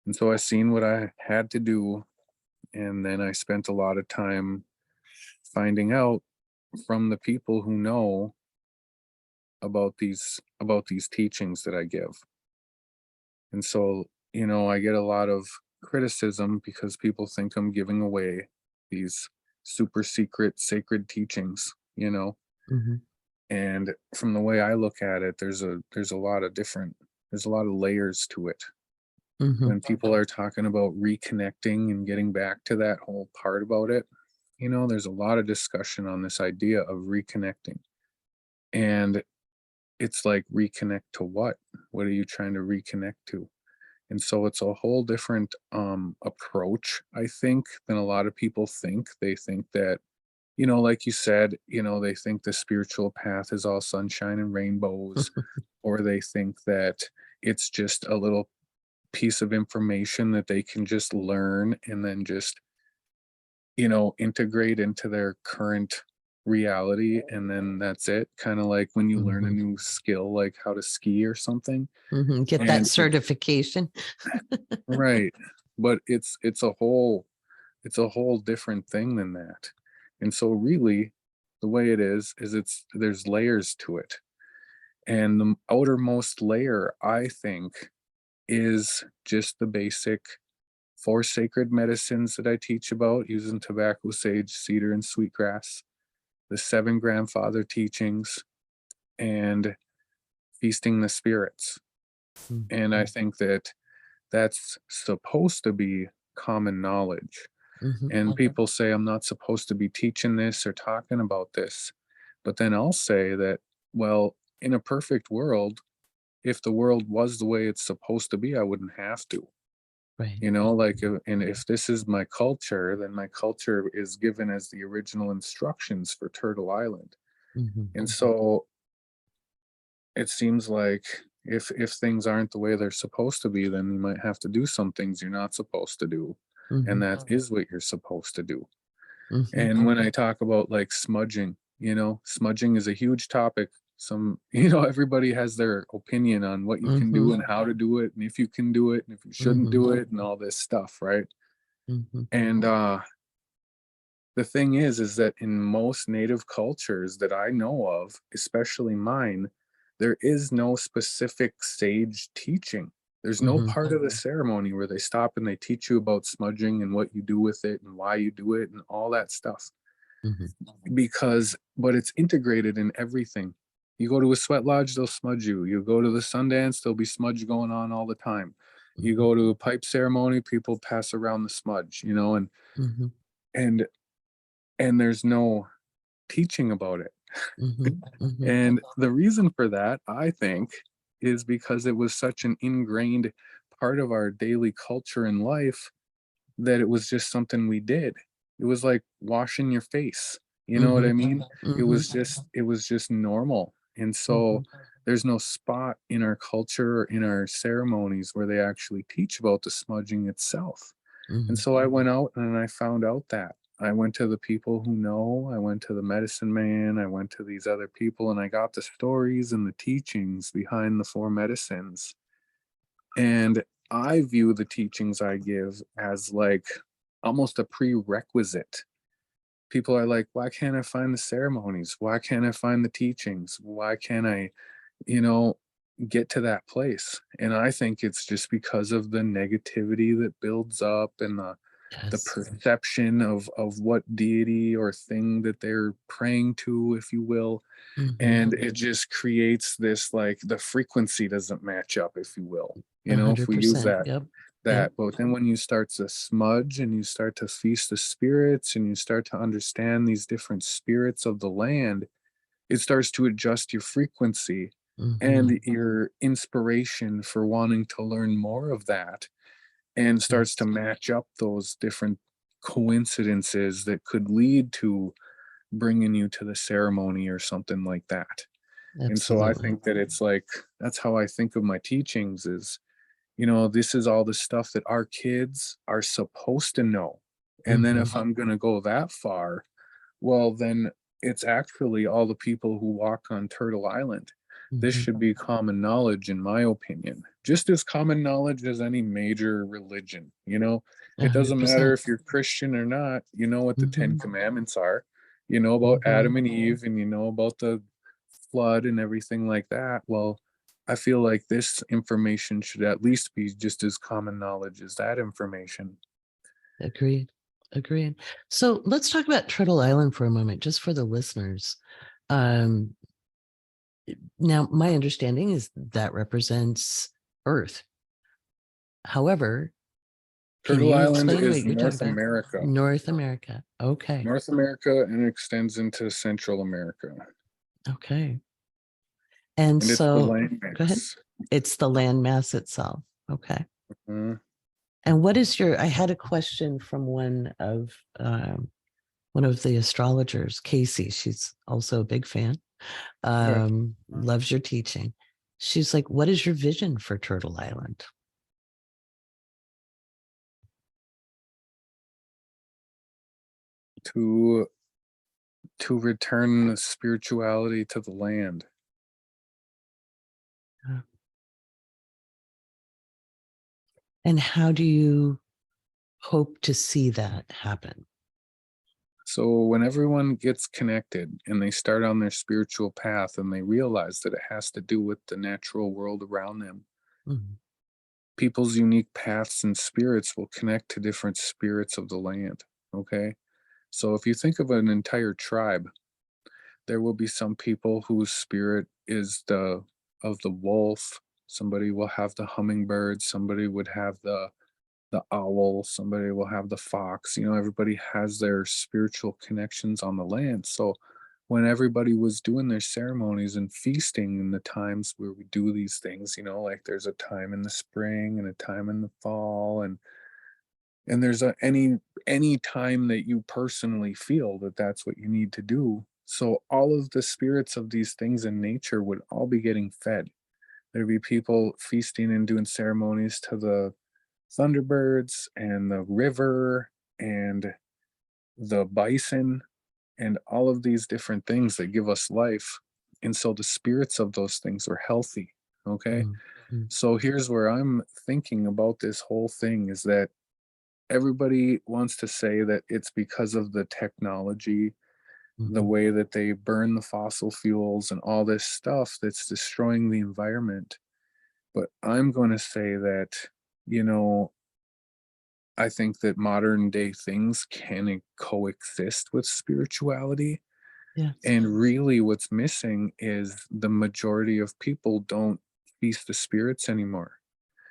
B: And so I seen what I had to do, and then I spent a lot of time finding out from the people who know about these teachings that I give. And so, I get a lot of criticism because people think I'm giving away these super secret sacred teachings,
A: Mhm.
B: and from the way I look at it, there's a lot of different there's a lot of layers to it.
A: Mhm.
B: When people are talking about reconnecting and getting back to that whole part about it, there's a lot of discussion on this idea of reconnecting. And it's like, reconnect to what? What are you trying to reconnect to? And so it's a whole different approach, I think, than a lot of people think. They think that, like you said, they think the spiritual path is all sunshine and rainbows, or they think that it's just a little piece of information that they can just learn and then just, integrate into their current reality. And then that's it. Kind of like when you learn a
A: Mhm.
B: new skill, like how to ski or something.
A: Mhm. Get that
B: And
A: certification.
B: right. But it's a whole different thing than that. And so really the way it is there's layers to it. And the outermost layer, I think, is just the basic four sacred medicines that I teach about, using tobacco, sage, cedar, and sweetgrass, the seven grandfather teachings, and feasting the spirits.
A: Mm.
B: And I think that that's supposed to be common knowledge.
A: Mhm.
B: And people say, I'm not supposed to be teaching this or talking about this. But then I'll say that, well, in a perfect world, if the world was the way it's supposed to be, I wouldn't have to.
A: Right.
B: Like, and if this is my culture, then my culture is given as the original instructions for Turtle Island.
A: Mhm.
B: And so it seems like if things aren't the way they're supposed to be, then you might have to do some things you're not supposed to do. And
A: Mhm.
B: that is what you're supposed to do.
A: Mhm.
B: And when I talk about like smudging, smudging is a huge topic. Everybody has their opinion on what you can do
A: Mhm.
B: and how to do it, and if you can do it, and if you shouldn't
A: Mhm.
B: do it, and all this stuff, right?
A: Mhm.
B: And the thing is that in most native cultures that I know of, especially mine, there is no specific sage teaching. There's no
A: Mhm.
B: part of the ceremony where they stop and they teach you about smudging and what you do with it and why you do it and all that stuff.
A: Mhm.
B: But it's integrated in everything. You go to a sweat lodge, they'll smudge you. You go to the Sundance, there'll be smudge going on all the time. You
A: Mhm.
B: go to a pipe ceremony, people pass around the smudge,
A: Mhm.
B: and and there's no teaching about it.
A: Mhm. Mhm.
B: And the reason for that, I think, is because it was such an ingrained part of our daily culture and life that it was just something we did. It was like washing your face. You know what I
A: Mhm.
B: mean? It
A: Mhm.
B: was just normal. And so
A: Mhm.
B: there's no spot in our culture or in our ceremonies where they actually teach about the smudging itself. And
A: Mhm.
B: so I went out and I found out that. I went to the people who know, I went to the medicine man, I went to these other people, and I got the stories and the teachings behind the four medicines. And I view the teachings I give as like almost a prerequisite. People are like, why can't I find the ceremonies? Why can't I find the teachings? Why can't I, you know, get to that place? And I think it's just because of the negativity that builds up, and the
A: Yes.
B: perception of what deity or thing that they're praying to, if you will.
A: Mhm.
B: And it just creates this, like, the frequency doesn't match up, if you will, if we use
A: 100%.
B: that
A: Yep. Yep.
B: that but then when you start to smudge and you start to feast the spirits and you start to understand these different spirits of the land, it starts to adjust your frequency.
A: Mm-hmm.
B: and your inspiration for wanting to learn more of that, and starts to
A: Yes.
B: match up those different coincidences that could lead to bringing you to the ceremony or something like that. And so I
A: Absolutely.
B: think that it's like, that's how I think of my teachings is, this is all the stuff that our kids are supposed to know. And then
A: Mm-hmm.
B: if I'm going to go that far, well, then it's actually all the people who walk on Turtle Island. This
A: Mm-hmm.
B: should be common knowledge, in my opinion, just as common knowledge as any major religion. It doesn't matter
A: 100%.
B: if you're Christian or not. You know what the Ten
A: Mm-hmm.
B: Commandments are. You know about
A: Mm-hmm.
B: Adam and Eve, and you know about the flood and everything like that. Well, I feel like this information should at least be just as common knowledge as that information.
A: Agreed. Agreed. So let's talk about Turtle Island for a moment, just for the listeners. Um, Now, my understanding is that represents Earth. However, can
B: Turtle
A: you
B: Island
A: explain what
B: is
A: you're talking
B: North
A: about?
B: America.
A: North America. Okay.
B: North America, and it extends into Central America.
A: Okay. And
B: And it's the
A: so,
B: land
A: go ahead.
B: mass.
A: It's the landmass itself. Okay.
B: Mhm.
A: And what is I had a question from one of the astrologers, Casey. She's also a big fan.
B: Okay.
A: Loves your teaching. She's like, what is your vision for Turtle Island?
B: To return the spirituality to the land.
A: And how do you hope to see that happen?
B: So when everyone gets connected and they start on their spiritual path and they realize that it has to do with the natural world around them,
A: Mhm.
B: people's unique paths and spirits will connect to different spirits of the land. Okay. So if you think of an entire tribe, there will be some people whose spirit is the of the wolf. Somebody will have the hummingbird. Somebody would have the owl. Somebody will have the fox. Everybody has their spiritual connections on the land. So when everybody was doing their ceremonies and feasting in the times where we do these things, like there's a time in the spring and a time in the fall, and there's any time that you personally feel that that's what you need to do. So all of the spirits of these things in nature would all be getting fed. There'd be people feasting and doing ceremonies to the thunderbirds and the river and the bison and all of these different things that give us life. And so the spirits of those things are healthy. Okay.
A: Mhm. Mhm.
B: So here's where I'm thinking about this whole thing is that everybody wants to say that it's because of the technology, the
A: Mhm.
B: way that they burn the fossil fuels and all this stuff that's destroying the environment. But I'm going to say that, you know, I think that modern day things can coexist with spirituality.
A: Yes.
B: And really, what's missing is the majority of people don't feast the spirits anymore.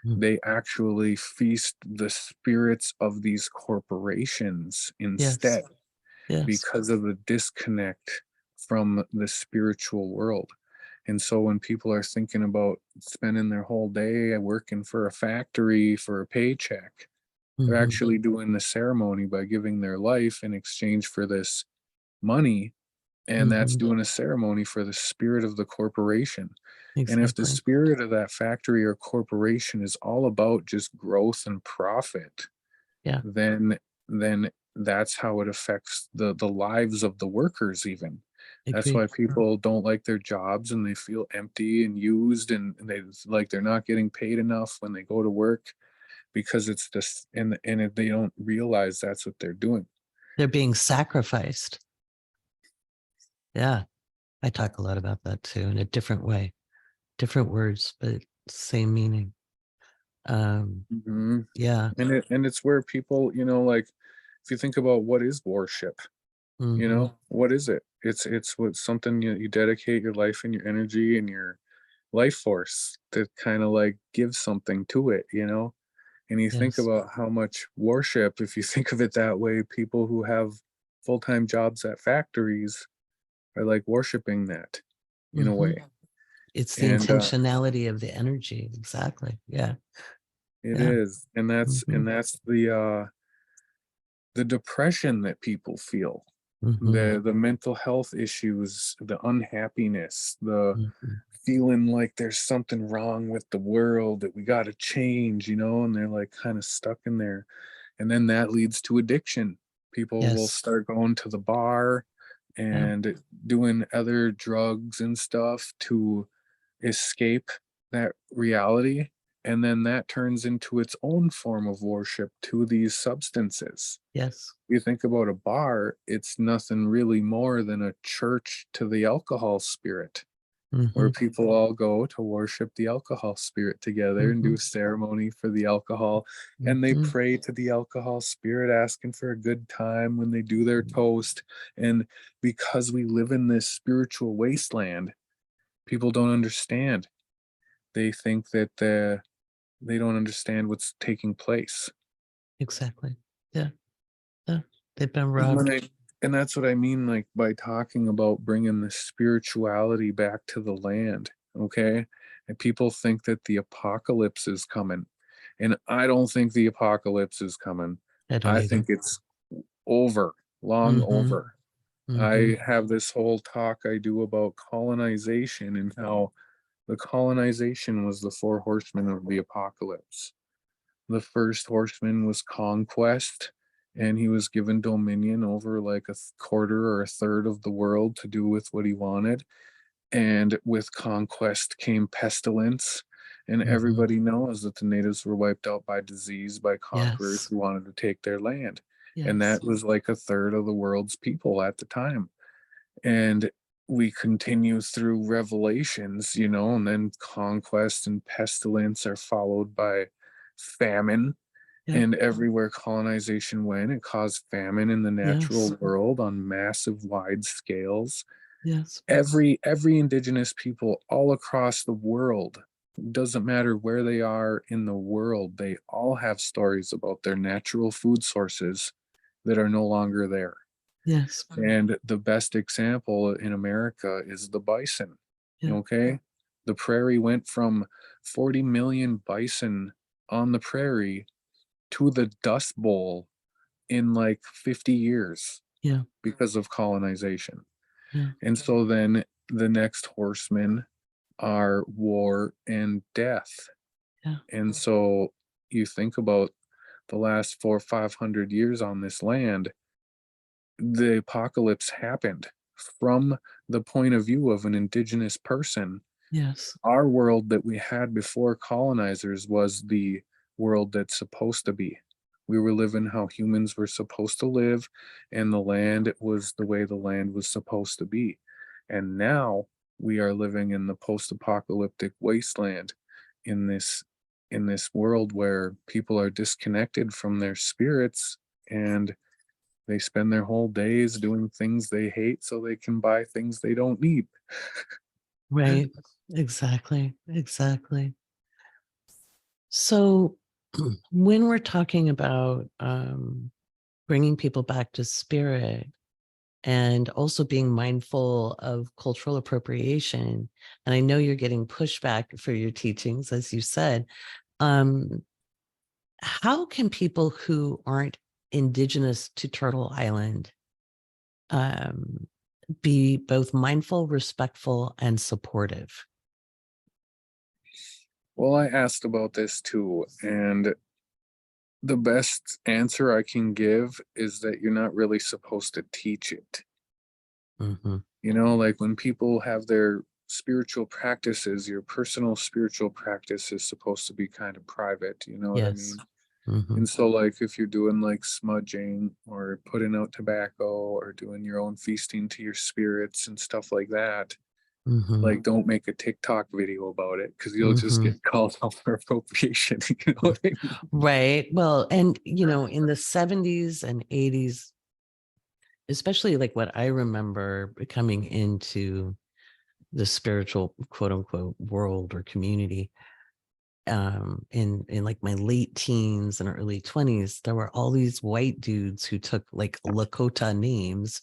A: Mhm.
B: They actually feast the spirits of these corporations
A: Yes.
B: instead
A: Yes.
B: because of the disconnect from the spiritual world. And so when people are thinking about spending their whole day working for a factory for a paycheck, they're
A: Mhm.
B: actually doing the ceremony by giving their life in exchange for this money, and that's
A: Mhm.
B: doing a ceremony for the spirit of the corporation. And if the
A: Exactly.
B: spirit of that factory or corporation is all about just growth and profit,
A: Yeah.
B: then that's how it affects the lives of the workers even. That's why
A: Agreed.
B: people don't like their jobs and they feel empty and used, and they like they're not getting paid enough when they go to work, because it's this, and they don't realize that's what they're doing.
A: They're being sacrificed. Yeah. I talk a lot about that too in a different way, different words, but same meaning.
B: Mhm.
A: Yeah.
B: And it's where people, like, if you think about what is worship,
A: Mhm.
B: what is it? It's what something you dedicate your life and your energy and your life force to kind of like give something to it. And you think
A: Yes.
B: about how much worship, if you think of it that way, people who have full-time jobs at factories are like worshiping that in a
A: Mhm.
B: way.
A: It's the
B: And
A: intentionality of the energy. Exactly. Yeah.
B: it
A: Yeah.
B: is. And that's the depression that people feel,
A: Mm-hmm.
B: the mental health issues, the unhappiness, the
A: Mm-hmm.
B: feeling like there's something wrong with the world that we got to change, and they're like kind of stuck in there. And then that leads to addiction. People will
A: Yes.
B: start going to the bar
A: Yeah.
B: and doing other drugs and stuff to escape that reality. And then that turns into its own form of worship to these substances.
A: Yes.
B: You think about a bar, it's nothing really more than a church to the alcohol spirit,
A: Mm-hmm.
B: where people all go to worship the alcohol spirit together and
A: Mm-hmm.
B: do ceremony for the alcohol. And they
A: Mm-hmm.
B: pray to the alcohol spirit, asking for a good time when they do their toast. And because we live in this spiritual wasteland, people don't understand. They think that they don't understand what's taking place.
A: Exactly. Yeah. Yeah. They've been
B: And
A: robbed.
B: and that's what I mean, like by talking about bringing the spirituality back to the land. Okay. And people think that the apocalypse is coming. And I don't think the apocalypse is coming.
A: I don't
B: I
A: either.
B: think it's over, long
A: Mm-hmm.
B: over.
A: Mm-hmm.
B: I have this whole talk I do about colonization and how the colonization was the four horsemen of the apocalypse. The first horseman was conquest, and he was given dominion over like a quarter or a third of the world to do with what he wanted. And with conquest came pestilence. And
A: Mm-hmm.
B: everybody knows that the natives were wiped out by disease by conquerors
A: Yes.
B: who wanted to take their land. And
A: Yes.
B: that was like a third of the world's people at the time. And we continue through revelations, and then conquest and pestilence are followed by famine.
A: Yeah.
B: And everywhere colonization went, it caused famine in the
A: Yes.
B: natural world on massive wide scales.
A: Yes.
B: Every indigenous people all across the world, doesn't matter where they are in the world, they all have stories about their natural food sources that are no longer there.
A: Yes.
B: And the best example in America is the bison.
A: Yeah.
B: Okay. The prairie went from 40 million bison on the prairie to the Dust Bowl in like 50 years
A: Yeah.
B: because of colonization.
A: Yeah.
B: And so then the next horsemen are war and death.
A: Yeah.
B: And so you think about the last 400 or 500 years on this land, the apocalypse happened from the point of view of an indigenous person.
A: Yes.
B: Our world that we had before colonizers was the world that's supposed to be. We were living how humans were supposed to live, and the land was the way the land was supposed to be. And now we are living in the post-apocalyptic wasteland in this world where people are disconnected from their spirits, and they spend their whole days doing things they hate so they can buy things they don't need.
A: Right. Exactly. Exactly. So when we're talking about bringing people back to spirit and also being mindful of cultural appropriation, and I know you're getting pushback for your teachings, as you said, um, how can people who aren't indigenous to Turtle Island um, be both mindful, respectful, and supportive?
B: Well, I asked about this too, and the best answer I can give is that you're not really supposed to teach it.
A: Mm-hmm.
B: Like when people have their spiritual practices, your personal spiritual practice is supposed to be kind of private. You know what I
A: Yes.
B: mean?
A: Mm-hmm.
B: And so, like, if you're doing like smudging or putting out tobacco or doing your own feasting to your spirits and stuff like that,
A: Mm-hmm.
B: like, don't make a TikTok video about it because you'll just
A: Mm-hmm.
B: get called out for appropriation. You know what I mean?
A: Right. Well, and in the 70s and 80s, especially like what I remember coming into the spiritual quote unquote world or community, in like my late teens and early 20s, there were all these white dudes who took like Lakota names,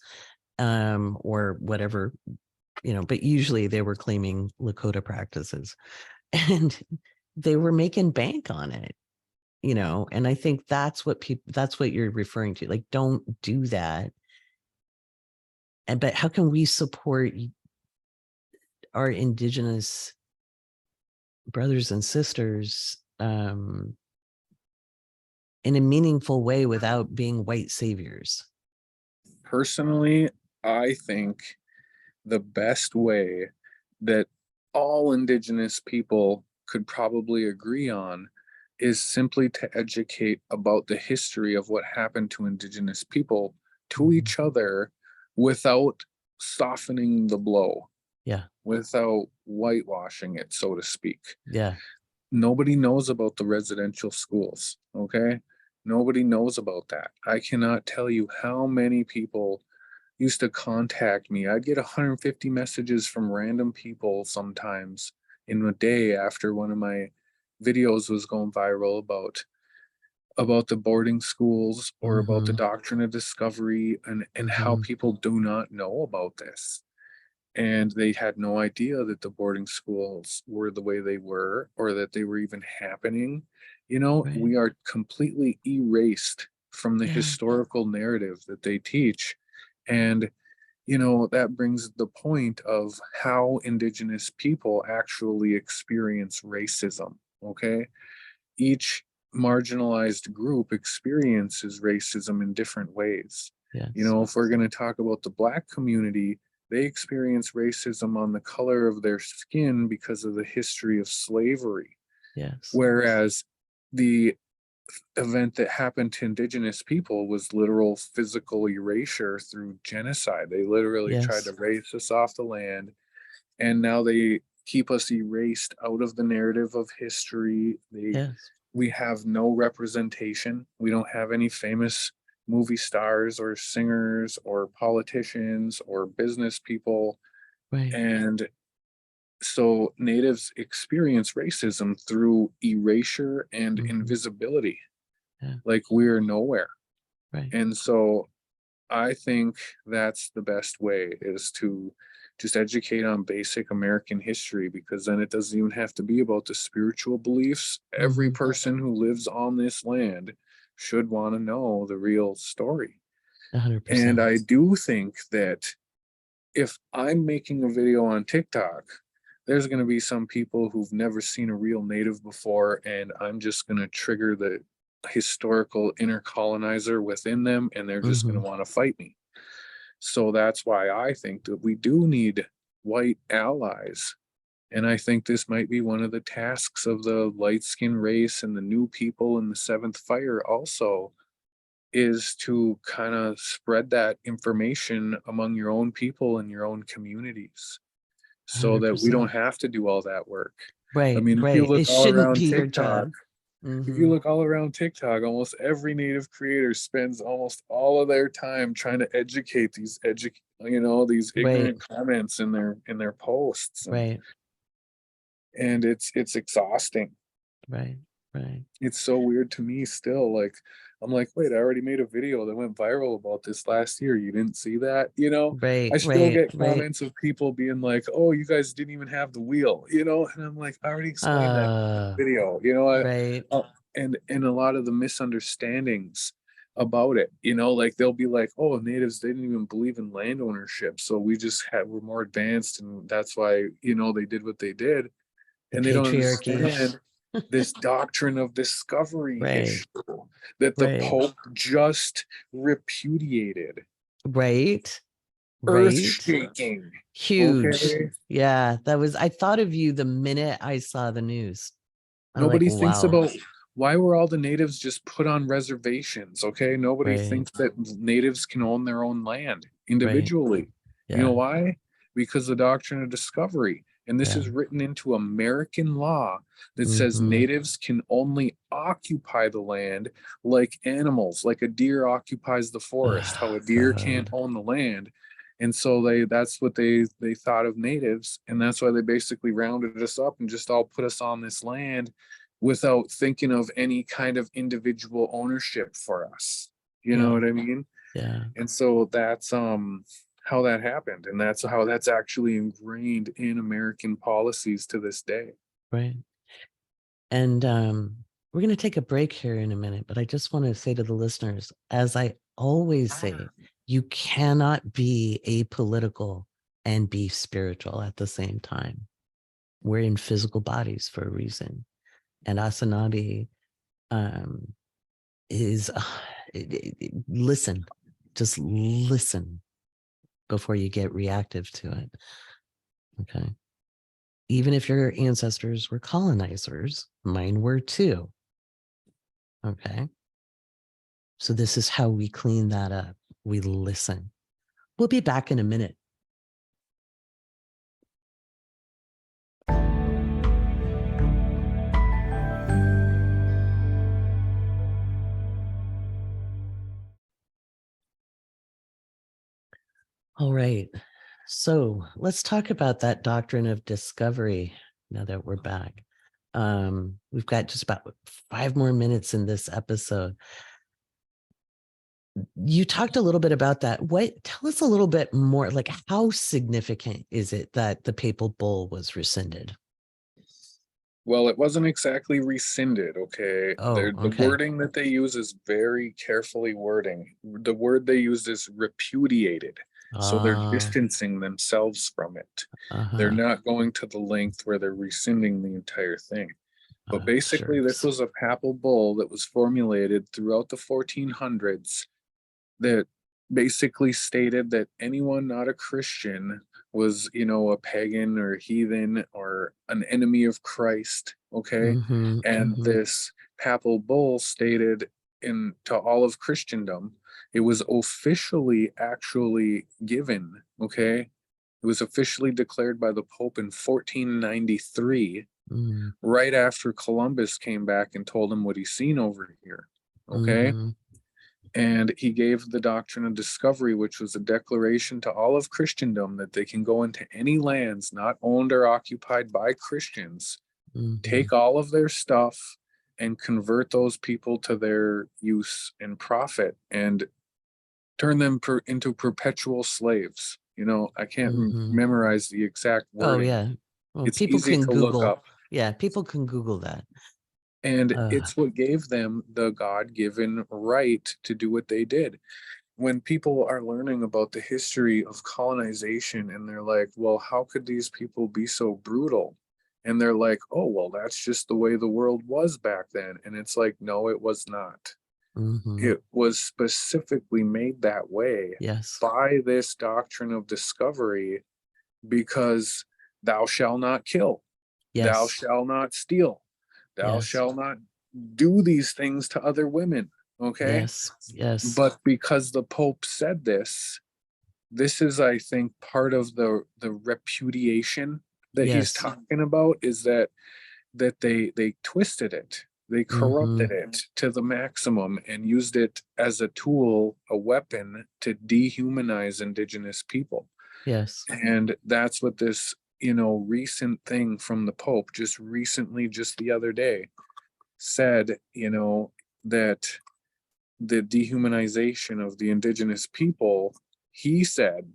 A: or whatever but usually they were claiming Lakota practices, and they were making bank on it, and I think that's what you're referring to. Like, don't do that. But how can we support our Indigenous brothers and sisters in a meaningful way without being white saviors?
B: Personally, I think the best way that all Indigenous people could probably agree on is simply to educate about the history of what happened to Indigenous people to each other without softening the blow.
A: Yeah.
B: Without whitewashing it, so to speak.
A: Yeah.
B: Nobody knows about the residential schools, okay? Nobody knows about that. I cannot tell you how many people used to contact me. I'd get 150 messages from random people sometimes in a day after one of my videos was going viral about the boarding schools or about the doctrine of discovery and how people do not know about this. And they had no idea that the boarding schools were the way they were or that they were even happening.
A: Right.
B: We are completely erased from the historical narrative that they teach. And, that brings the point of how Indigenous people actually experience racism. Okay. Each marginalized group experiences racism in different ways.
A: Yes.
B: If we're going to talk about the Black community, they experience racism on the color of their skin because of the history of slavery.
A: Yes.
B: Whereas the event that happened to Indigenous people was literal physical erasure through genocide. They literally tried to erase us off the land, and now they keep us erased out of the narrative of history. We have no representation. We don't have any famous movie stars or singers or politicians or business people.
A: Right.
B: And so natives experience racism through erasure and invisibility. Like, we're nowhere.
A: Right.
B: And so I think that's the best way, is to just educate on basic American history, because then it doesn't even have to be about the spiritual beliefs. Every person who lives on this land should want to know the real story.
A: 100%.
B: And I do think that if I'm making a video on TikTok, there's going to be some people who've never seen a real native before, and I'm just going to trigger the historical inner colonizer within them, and they're just going to want to fight me. So that's why I think that we do need white allies. And I think this might be one of the tasks of the light-skinned race and the new people in the seventh fire also, is to kind of spread that information among your own people and your own communities, so that we don't have to do all that work.
A: Right.
B: I mean,
A: right.
B: if you look
A: It
B: all
A: shouldn't
B: around
A: be your
B: TikTok,
A: job.
B: if you look all around TikTok, almost every native creator spends almost all of their time trying to educate these ignorant comments in their posts.
A: Right.
B: And it's exhausting.
A: Right. Right.
B: It's so weird to me still. Like, I'm like, wait, I already made a video that went viral about this last year. You didn't see that?
A: Right.
B: I still get
A: right.
B: comments of people being like, oh, you guys didn't even have the wheel, and I'm like, I already explained that in the video,
A: Right.
B: and a lot of the misunderstandings about it, like, they'll be like, oh, natives, they didn't even believe in land ownership, so we're more advanced, and that's why, they did what they did.
A: The
B: And they don't
A: patriarchy.
B: understand this doctrine of discovery issue that the
A: Right.
B: Pope just repudiated.
A: Right.
B: Earth-shaking.
A: Huge.
B: Okay?
A: Yeah, I thought of you the minute I saw the news.
B: Nobody thinks about why were all the natives just put on reservations, okay? Nobody thinks that natives can own their own land individually. You know why? Because the doctrine of discovery. And this is written into American law that says natives can only occupy the land like animals, like a deer occupies the forest, how a deer can't own the land. And so that's what they thought of natives. And that's why they basically rounded us up and just all put us on this land without thinking of any kind of individual ownership for us. You know what I mean?
A: Yeah.
B: And so that's how that happened, and that's how that's actually ingrained in American policies to this day.
A: Right. And we're going to take a break here in a minute, but I just want to say to the listeners, as I always say, you cannot be apolitical and be spiritual at the same time. We're in physical bodies for a reason. And Asinaabe is, listen, just listen before you get reactive to it. Okay. Even if your ancestors were colonizers, mine were too. Okay. So this is how we clean that up. We listen. We'll be back in a minute. All right. So let's talk about that doctrine of discovery now that we're back. We've got just about 5 more minutes in this episode. You talked a little bit about that. Tell us a little bit more, like how significant is it that the papal bull was rescinded?
B: Well, it wasn't exactly rescinded, okay?
A: Oh,
B: The
A: okay.
B: wording that they use is very carefully wording. The word they used is repudiated. So they're distancing themselves from it. They're not going to the length where they're rescinding the entire thing. But basically, this was a papal bull that was formulated throughout the 1400s that basically stated that anyone not a Christian was, a pagan or heathen or an enemy of Christ, okay? And this papal bull stated to all of Christendom, it was officially actually given, okay? It was officially declared by the Pope in 1493, right after Columbus came back and told him what he's seen over here, okay? And he gave the doctrine of discovery, which was a declaration to all of Christendom that they can go into any lands not owned or occupied by Christians, take all of their stuff, and convert those people to their use and profit, and turn them into perpetual slaves. I can't memorize the exact wording.
A: Oh, yeah. Well,
B: it's
A: people
B: easy
A: can
B: to
A: Google.
B: look up.
A: Yeah, people can Google that.
B: And it's what gave them the God-given right to do what they did. When people are learning about the history of colonization and they're like, well, how could these people be so brutal? And they're like, oh, well, that's just the way the world was back then. And it's like, no, it was not. It was specifically made that way by this doctrine of discovery, because thou shalt not kill, thou shalt not steal, thou shalt not do these things to other women, okay?
A: Yes.
B: But because the Pope said this is, I think, part of the repudiation that he's talking about, is that they twisted it, they corrupted it to the maximum and used it as a tool, a weapon to dehumanize indigenous people. And that's what this recent thing from the Pope just the other day said, that the dehumanization of the indigenous people, he said,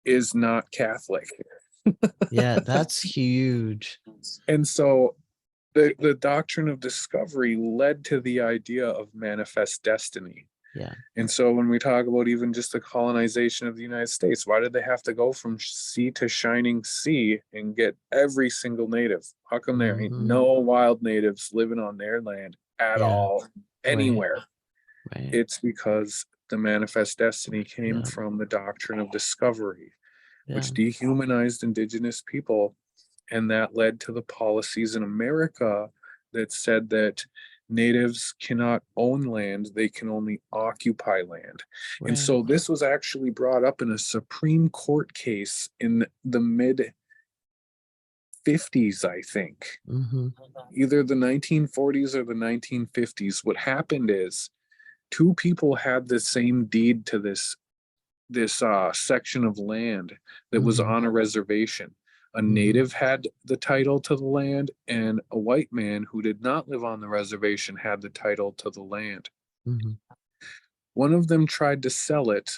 B: is not Catholic.
A: Yeah, that's huge.
B: And so the doctrine of discovery led to the idea of manifest destiny.
A: Yeah.
B: And so when we talk about even just the colonization of the United States, why did they have to go from sea to shining sea and get every single native? How come there ain't no wild natives living on their land at all, anywhere?
A: Right.
B: It's because the manifest destiny came from the doctrine of discovery, which dehumanized indigenous people. And that led to the policies in America that said that natives cannot own land, they can only occupy land. And so this was actually brought up in a Supreme Court case in the mid 50s, I think. Either the 1940s or the 1950s. What happened is two people had the same deed to this section of land that was on a reservation. A native had the title to the land, and a white man who did not live on the reservation had the title to the land. One of them tried to sell it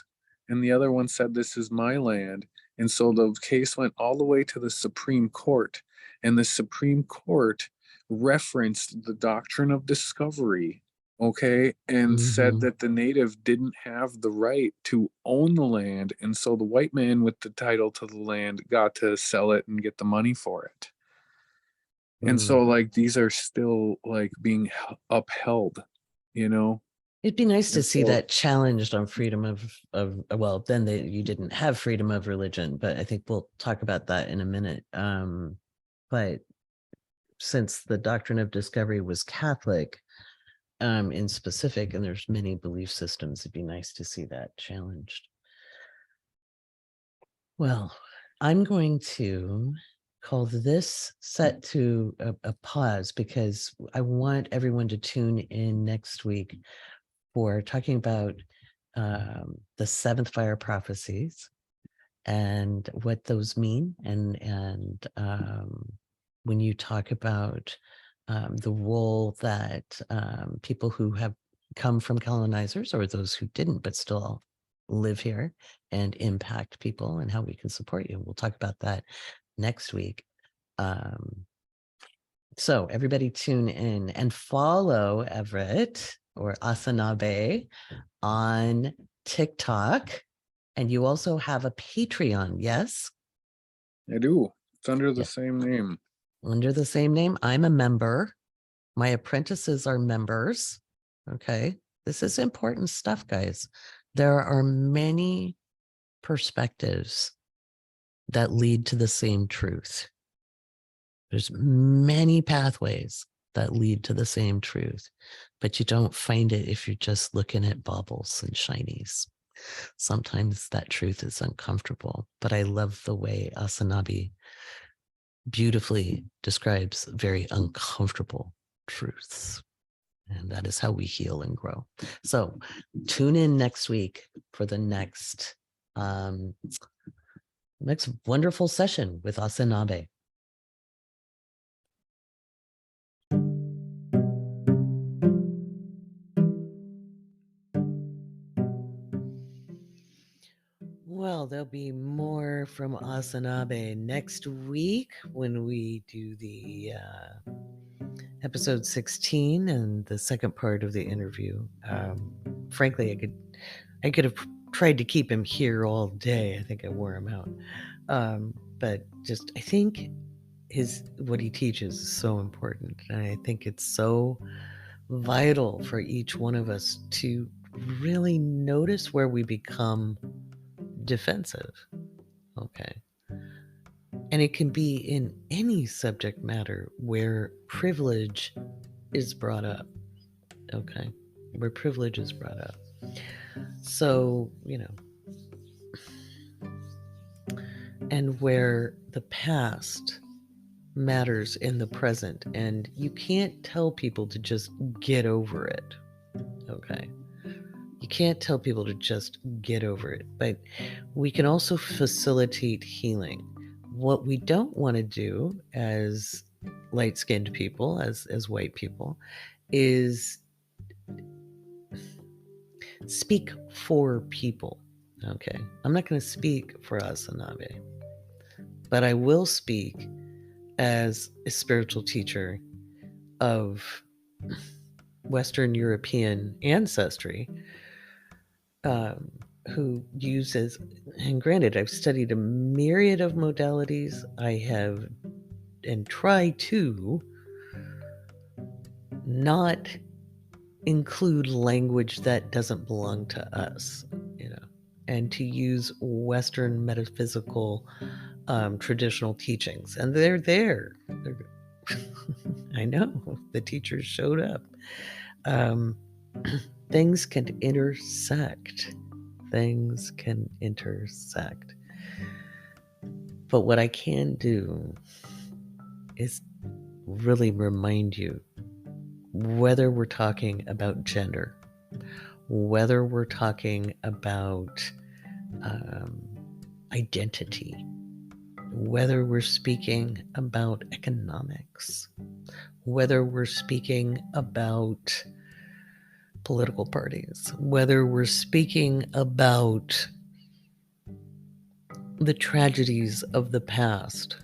B: and the other one said, this is my land. And so the case went all the way to the Supreme Court, and the Supreme Court referenced the doctrine of discovery, okay, and said that the native didn't have the right to own the land, and so the white man with the title to the land got to sell it and get the money for it. And so, like, these are still, like, being upheld, you know?
A: It'd be nice to
B: And
A: see
B: so,
A: that challenged on freedom of well, then you didn't have freedom of religion, but I think we'll talk about that in a minute. But since the doctrine of discovery was Catholic, in specific, and there's many belief systems, it'd be nice to see that challenged. Well, I'm going to call this set to a pause because I want everyone to tune in next week for talking about the seventh fire prophecies and what those mean, and when you talk about the role that people who have come from colonizers, or those who didn't but still live here and impact people, and how we can support you. We'll talk about that next week. So everybody tune in and follow Everett or Asinaabe on TikTok. And you also have a Patreon, yes?
B: I do. It's under the same name.
A: Under the same name. I'm a member. My apprentices are members. Okay. This is important stuff, guys. There are many perspectives that lead to the same truth. There's many pathways that lead to the same truth, but you don't find it if you're just looking at baubles and shinies. Sometimes that truth is uncomfortable, but I love the way Asinaabe beautifully describes very uncomfortable truths. And that is how we heal and grow. So tune in next week for the next wonderful session with Asinaabe. Well, there'll be more from Asinaabe next week when we do the episode 16 and the second part of the interview. Frankly, I could have tried to keep him here all day. I think I wore him out. But just I think what he teaches is so important, and I think it's so vital for each one of us to really notice where we become defensive. Okay. And it can be in any subject matter where privilege is brought up. Okay. Where privilege is brought up. So, and where the past matters in the present, and you can't tell people to just get over it. Okay. You can't tell people to just get over it, but we can also facilitate healing. What we don't want to do as light-skinned people, as white people, is speak for people. Okay. I'm not going to speak for Asinaabe, but I will speak as a spiritual teacher of Western European ancestry, who uses, and granted, I've studied a myriad of modalities. I have and try to not include language that doesn't belong to us, and to use Western metaphysical traditional teachings. And they're there. I know the teachers showed up. Things can intersect. Things can intersect. But what I can do is really remind you, whether we're talking about gender, whether we're talking about identity, whether we're speaking about economics, whether we're speaking about political parties, whether we're speaking about the tragedies of the past,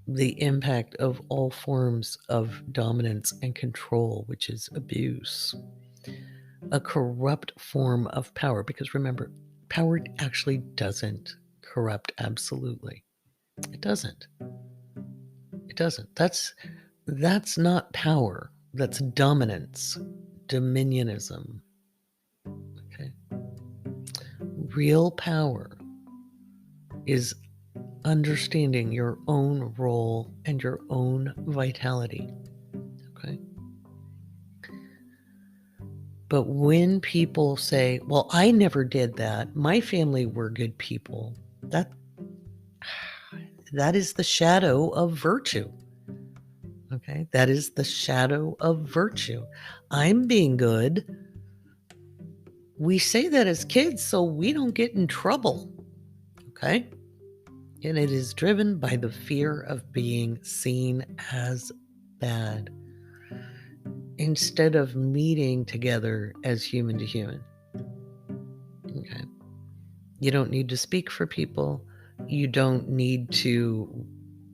A: the impact of all forms of dominance and control, which is abuse, a corrupt form of power. Because remember, power actually doesn't corrupt absolutely. It doesn't. It doesn't. That's not power. That's dominance, dominionism. Okay. Real power is understanding your own role and your own vitality. Okay. But when people say, well, I never did that, my family were good people, that is the shadow of virtue. Okay. That is the shadow of virtue. I'm being good. We say that as kids so we don't get in trouble. Okay. And it is driven by the fear of being seen as bad instead of meeting together as human to human. Okay. You don't need to speak for people. You don't need to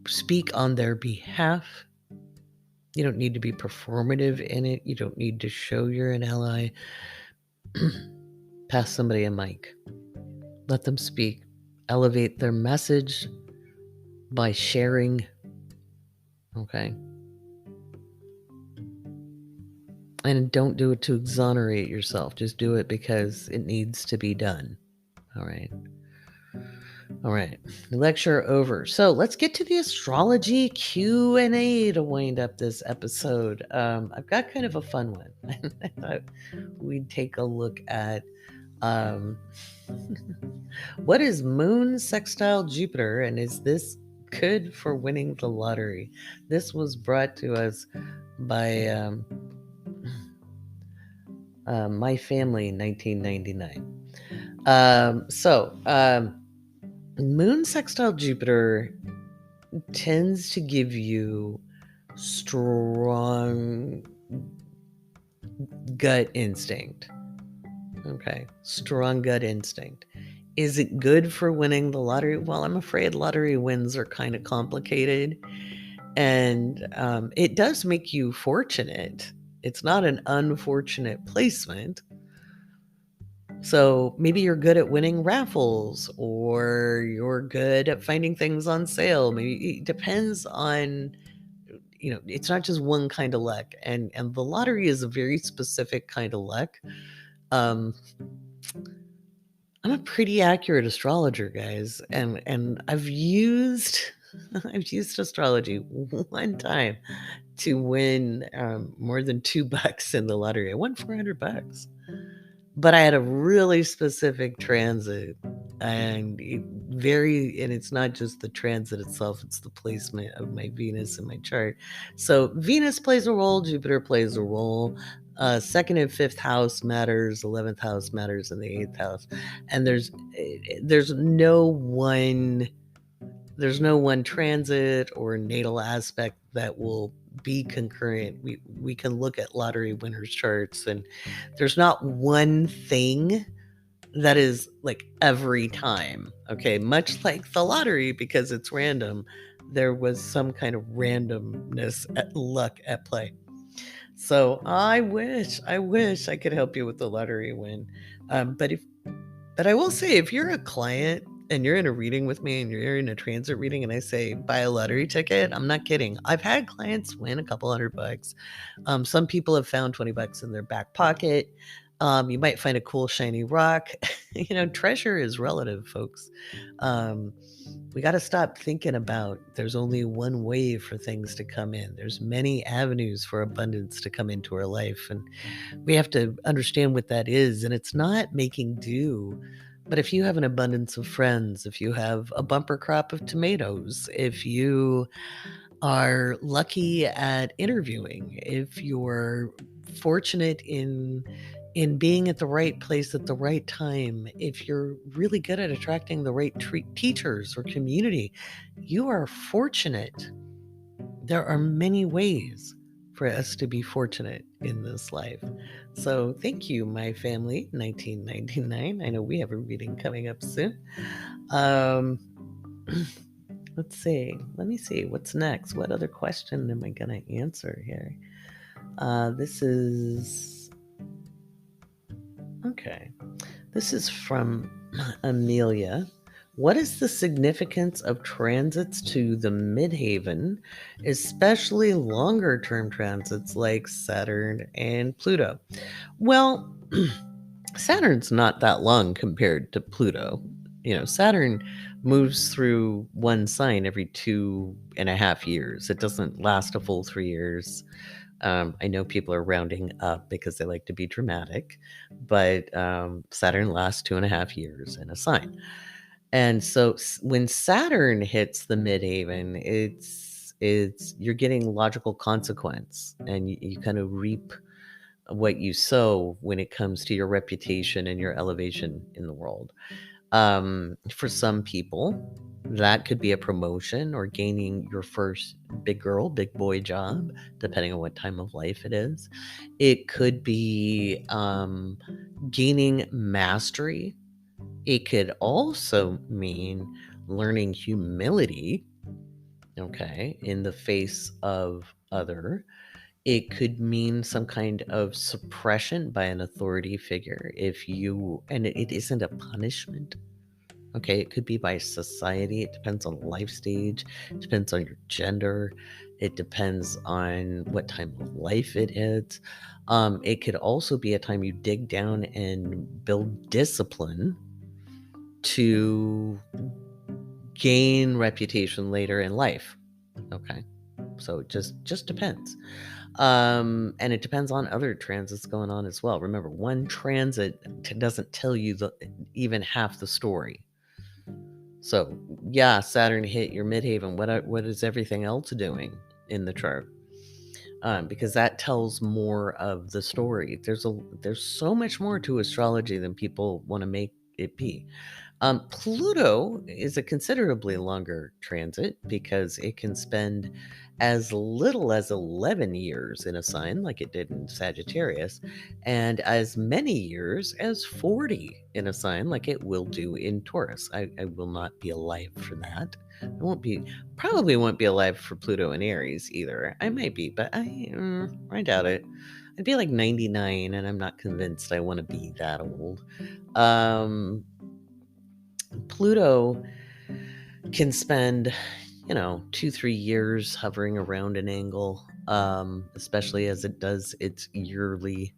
A: speak on their behalf. You don't need to be performative in it. You don't need to show you're an ally. Pass somebody a mic. Let them speak. Elevate their message by sharing. Okay. And don't do it to exonerate yourself. Just do it because it needs to be done. All right. All right. Lecture over. So let's get to the astrology Q&A to wind up this episode. I've got kind of a fun one. I thought we'd take a look at what is Moon sextile Jupiter, and is this good for winning the lottery? This was brought to us by my family in 1999. Moon sextile Jupiter tends to give you strong gut instinct. Okay, strong gut instinct. Is it good for winning the lottery? Well, I'm afraid lottery wins are kind of complicated, and it does make you fortunate. It's not an unfortunate placement. So maybe you're good at winning raffles, or you're good at finding things on sale. Maybe it depends on, it's not just one kind of luck. And the lottery is a very specific kind of luck. I'm a pretty accurate astrologer, guys, and I've used astrology one time to win more than $2 in the lottery. I won $400. But I had a really specific transit, and it's not just the transit itself, it's the placement of my Venus in my chart. So Venus plays a role, Jupiter plays a role, 2nd and 5th house matters, 11th house matters, and the 8th house. And there's no one transit or natal aspect that will be concurrent. We can look at lottery winners charts, and there's not one thing that is like every time. Okay, much like the lottery, because it's random, there was some kind of randomness luck at play. So I wish I could help you with the lottery win. But I will say, if you're a client and you're in a reading with me and you're in a transit reading and I say, buy a lottery ticket, I'm not kidding. I've had clients win a couple $100. Some people have found $20 in their back pocket. You might find a cool shiny rock. Treasure is relative, folks. We got to stop thinking about there's only one way for things to come in. There's many avenues for abundance to come into our life, and we have to understand what that is. And it's not making do. But if you have an abundance of friends, if you have a bumper crop of tomatoes, if you are lucky at interviewing, if you're fortunate in being at the right place at the right time, if you're really good at attracting the right teachers or community, you are fortunate. There are many ways for us to be fortunate in this life. So thank you, my family, 1999. I know we have a reading coming up soon. Um, let's see. Let me see. What's next? What other question am I going to answer here? This is... Okay. This is from Amelia. What is the significance of transits to the midhaven, especially longer term transits like Saturn and Pluto? Well, Saturn's not that long compared to Pluto. Saturn moves through one sign every 2.5 years. It doesn't last a full 3 years. I know people are rounding up because they like to be dramatic, but Saturn lasts 2.5 years in a sign. And so when Saturn hits the midhaven, it's you're getting logical consequence, and you kind of reap what you sow when it comes to your reputation and your elevation in the world. For some people, that could be a promotion or gaining your first big girl, big boy job, depending on what time of life it is. It could be gaining mastery. It could also mean learning humility, okay, in the face of other. It could mean some kind of suppression by an authority figure and it isn't a punishment. Okay, it could be by society. It depends on life stage. It depends on your gender. It depends on what time of life it is. It could also be a time you dig down and build discipline to gain reputation later in life. Okay, so it just depends. And it depends on other transits going on as well. Remember, one transit doesn't tell you even half the story. So yeah, Saturn hit your midhaven. What is everything else doing in the chart? Because that tells more of the story. There's so much more to astrology than people want to make it be. Pluto is a considerably longer transit because it can spend as little as 11 years in a sign, like it did in Sagittarius, and as many years as 40 in a sign, like it will do in Taurus. I will not be alive for that. Probably won't be alive for Pluto and Aries either. I might be, but I doubt it. I'd be like 99, and I'm not convinced I want to be that old. Pluto can spend, 2-3 years hovering around an angle, especially as it does its yearly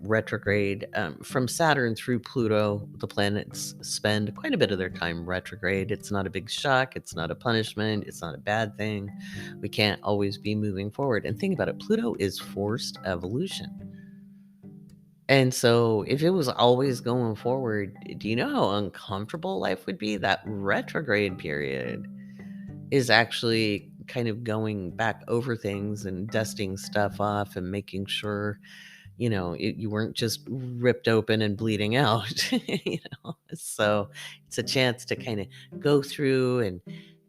A: retrograde. From Saturn through Pluto, the planets spend quite a bit of their time retrograde. It's not a big shock. It's not a punishment. It's not a bad thing. We can't always be moving forward. And think about it, Pluto is forced evolution. And so if it was always going forward, do you know how uncomfortable life would be? That retrograde period is actually kind of going back over things and dusting stuff off and making sure, you weren't just ripped open and bleeding out. So it's a chance to kind of go through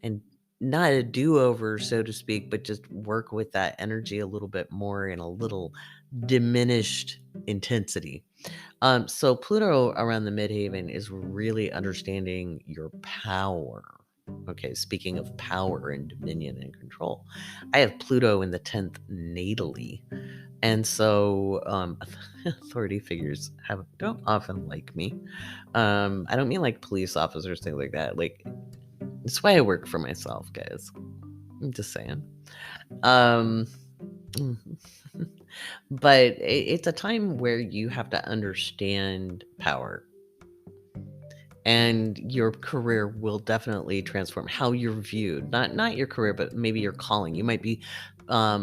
A: and not a do-over, so to speak, but just work with that energy a little bit more in a little diminished intensity. So Pluto around the midhaven is really understanding your power. Okay, speaking of power and dominion and control, I have Pluto in the 10th natally. And so authority figures don't often like me. I don't mean like police officers, things like that. Like, it's why I work for myself, guys. I'm just saying. Um, but it's a time where you have to understand power, and your career will definitely transform how you're viewed. Not your career, but maybe your calling. You might be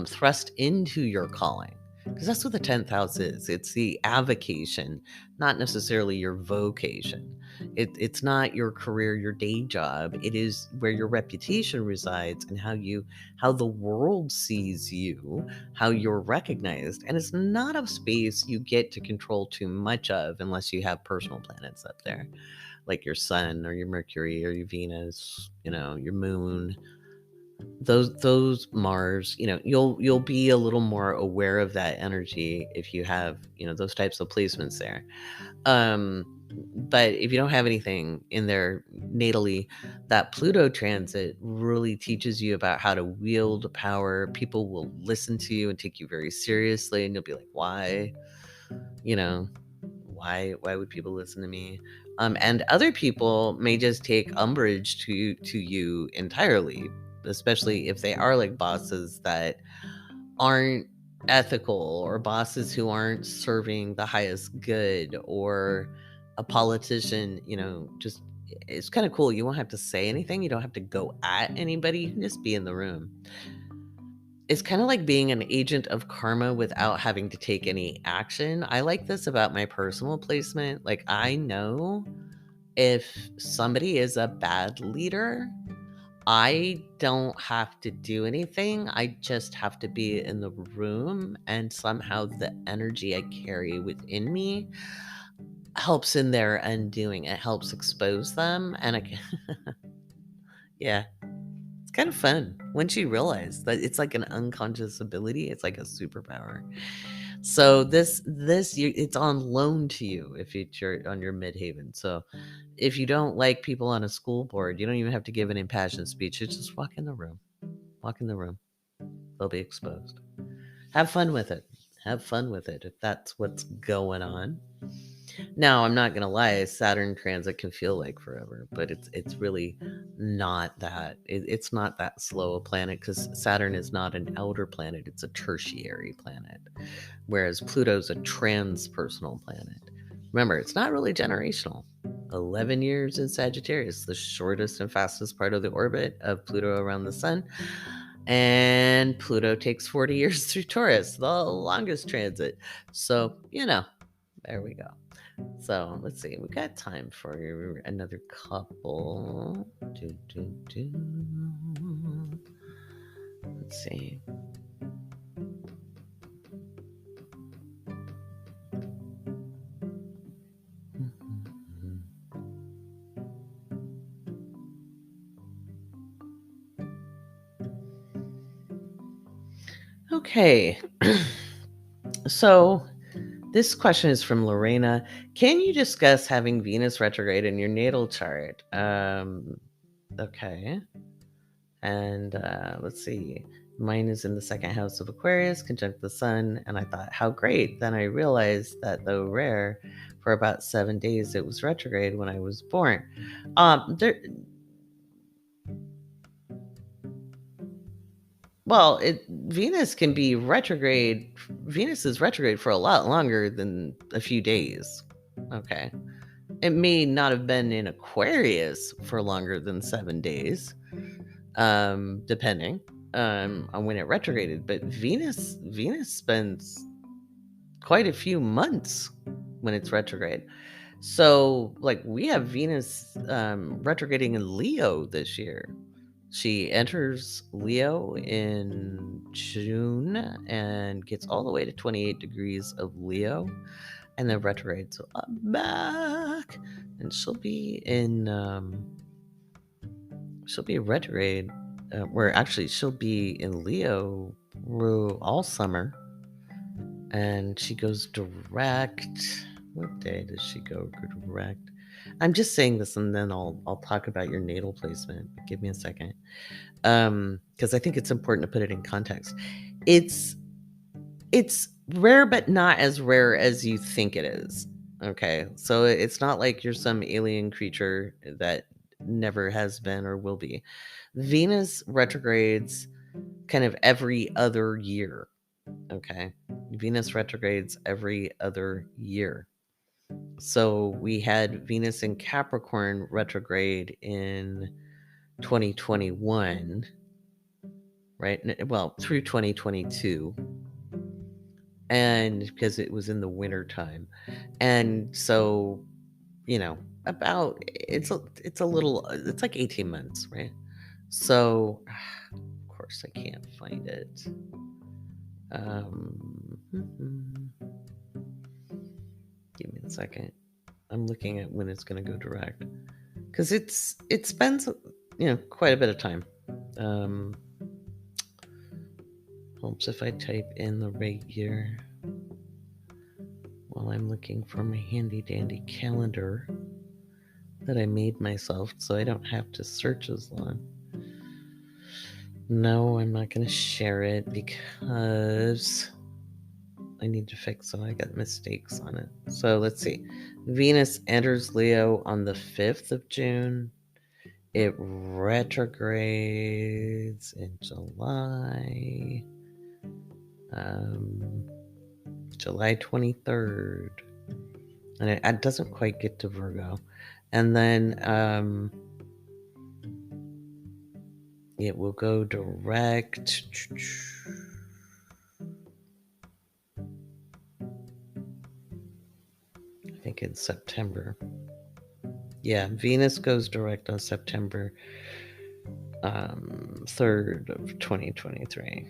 A: thrust into your calling, because that's what the 10th house is. It's the avocation, not necessarily your vocation. It's not your career, your day job. It is where your reputation resides and how the world sees you, how you're recognized. And it's not a space you get to control too much of unless you have personal planets up there, like your sun or your Mercury or your Venus, your moon. those Mars, you'll be a little more aware of that energy if you have, those types of placements there. But if you don't have anything in there natally, that Pluto transit really teaches you about how to wield power. People will listen to you and take you very seriously, and you'll be like, why? You know, why would people listen to me? And other people may just take umbrage to you entirely, especially if they are like bosses that aren't ethical, or bosses who aren't serving the highest good, or a politician. Just, it's kind of cool. You won't have to say anything. You don't have to go at anybody. You can just be in the room. It's kind of like being an agent of karma without having to take any action. I like this about my personal placement. Like, I know if somebody is a bad leader, I don't have to do anything. I just have to be in the room, and somehow the energy I carry within me helps in their undoing. It helps expose them, and yeah, it's kind of fun once you realize that it's like an unconscious ability. It's like a superpower. So it's on loan to you if you're on your midhaven. So if you don't like people on a school board, you don't even have to give an impassioned speech. You just walk in the room. Walk in the room. They'll be exposed. Have fun with it. Have fun with it if that's what's going on. Now, I'm not gonna lie, Saturn transit can feel like forever, but it's really not that. It's not that slow a planet, because Saturn is not an outer planet; it's a tertiary planet, whereas Pluto's a transpersonal planet. Remember, it's not really generational. 11 years in Sagittarius, the shortest and fastest part of the orbit of Pluto around the sun. And Pluto takes 40 years through Taurus, the longest transit. So, there we go. So let's see. We got time for another couple. Let's see. Okay. So this question is from Lorena. Can you discuss having Venus retrograde in your natal chart? Okay. And let's see. Mine is in the second house of Aquarius, conjunct the sun. And I thought, how great. Then I realized that, though rare, for about 7 days it was retrograde when I was born. Venus can be retrograde. Venus is retrograde for a lot longer than a few days. Okay. It may not have been in Aquarius for longer than 7 days, depending on when it retrograded. But Venus spends quite a few months when it's retrograde. So, like, we have Venus retrograding in Leo this year. She enters Leo in June and gets all the way to 28 degrees of Leo, and then retrogrades back, and she'll be retrograde, where actually she'll be in Leo all summer, and she goes direct. What day does she go direct? I'm just saying this, and then I'll talk about your natal placement. Give me a second, because I think it's important to put it in context. It's rare, but not as rare as you think it is. Okay, so it's not like you're some alien creature that never has been or will be. Venus retrogrades kind of every other year. Okay, Venus retrogrades every other year. So we had Venus in Capricorn retrograde in 2021, right? Well, through 2022, and because it was in the winter time. And so, about it's like 18 months, right? So, of course I can't find it. Give me a second. I'm looking at when it's going to go direct, because it spends quite a bit of time. Helps if I type in the right year while I'm looking for my handy dandy calendar that I made myself so I don't have to search as long. No, I'm not going to share it because I need to fix some. I got mistakes on it. So let's see. Venus enters Leo on the 5th of June. It retrogrades in July. July 23rd. And it doesn't quite get to Virgo. And then it will go direct. I think in September. Yeah, Venus goes direct on September 3rd of 2023.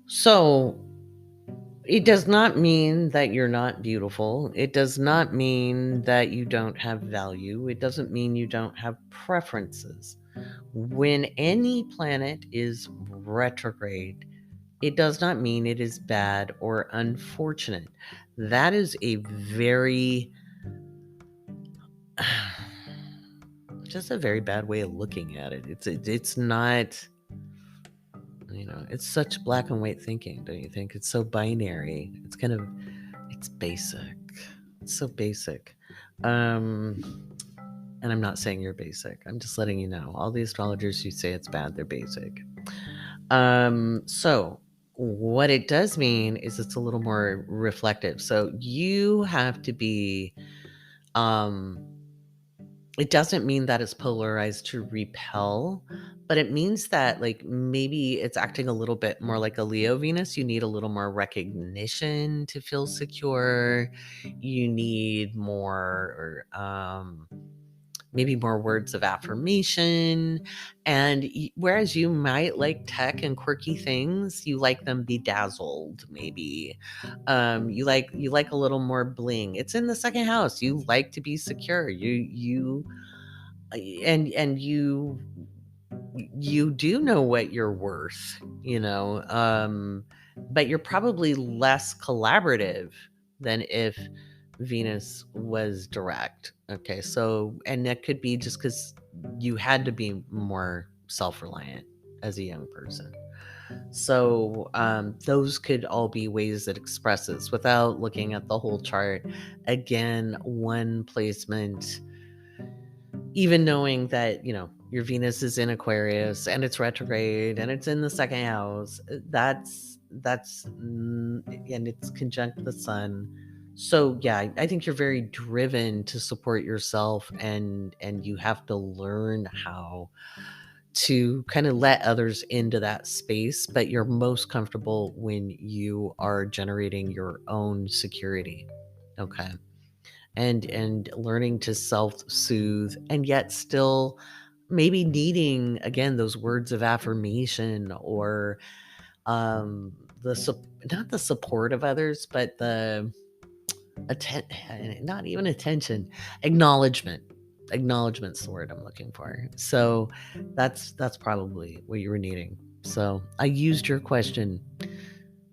A: So it does not mean that you're not beautiful. It does not mean that you don't have value. It doesn't mean you don't have preferences. When any planet is retrograde, it does not mean it is bad or unfortunate. That is a very, just a very bad way of looking at it. It's not, it's such black and white thinking, don't you think? It's so binary. It's basic. It's so basic. And I'm not saying you're basic. I'm just letting you know. All the astrologers who say it's bad, they're basic. So what it does mean is it's a little more reflective. So you have to be, it doesn't mean that it's polarized to repel, but it means that like maybe it's acting a little bit more like a Leo Venus. You need a little more recognition to feel secure. You need more, maybe more words of affirmation. And whereas you might like tech and quirky things, you like them bedazzled, maybe. You like a little more bling. It's in the second house. You like to be secure. And you do know what you're worth, but you're probably less collaborative than if Venus was direct. Okay, so, and that could be just because you had to be more self-reliant as a young person. So those could all be ways that expresses without looking at the whole chart. Again, one placement, even knowing that, your Venus is in Aquarius and it's retrograde and it's in the second house, and it's conjunct the sun. So yeah, I think you're very driven to support yourself, and you have to learn how to kind of let others into that space, but you're most comfortable when you are generating your own security. Okay. And learning to self-soothe, and yet still maybe needing again those words of affirmation, or not the support of others, but the not even attention, acknowledgement's the word I'm looking for. So that's probably what you were needing. So I used your question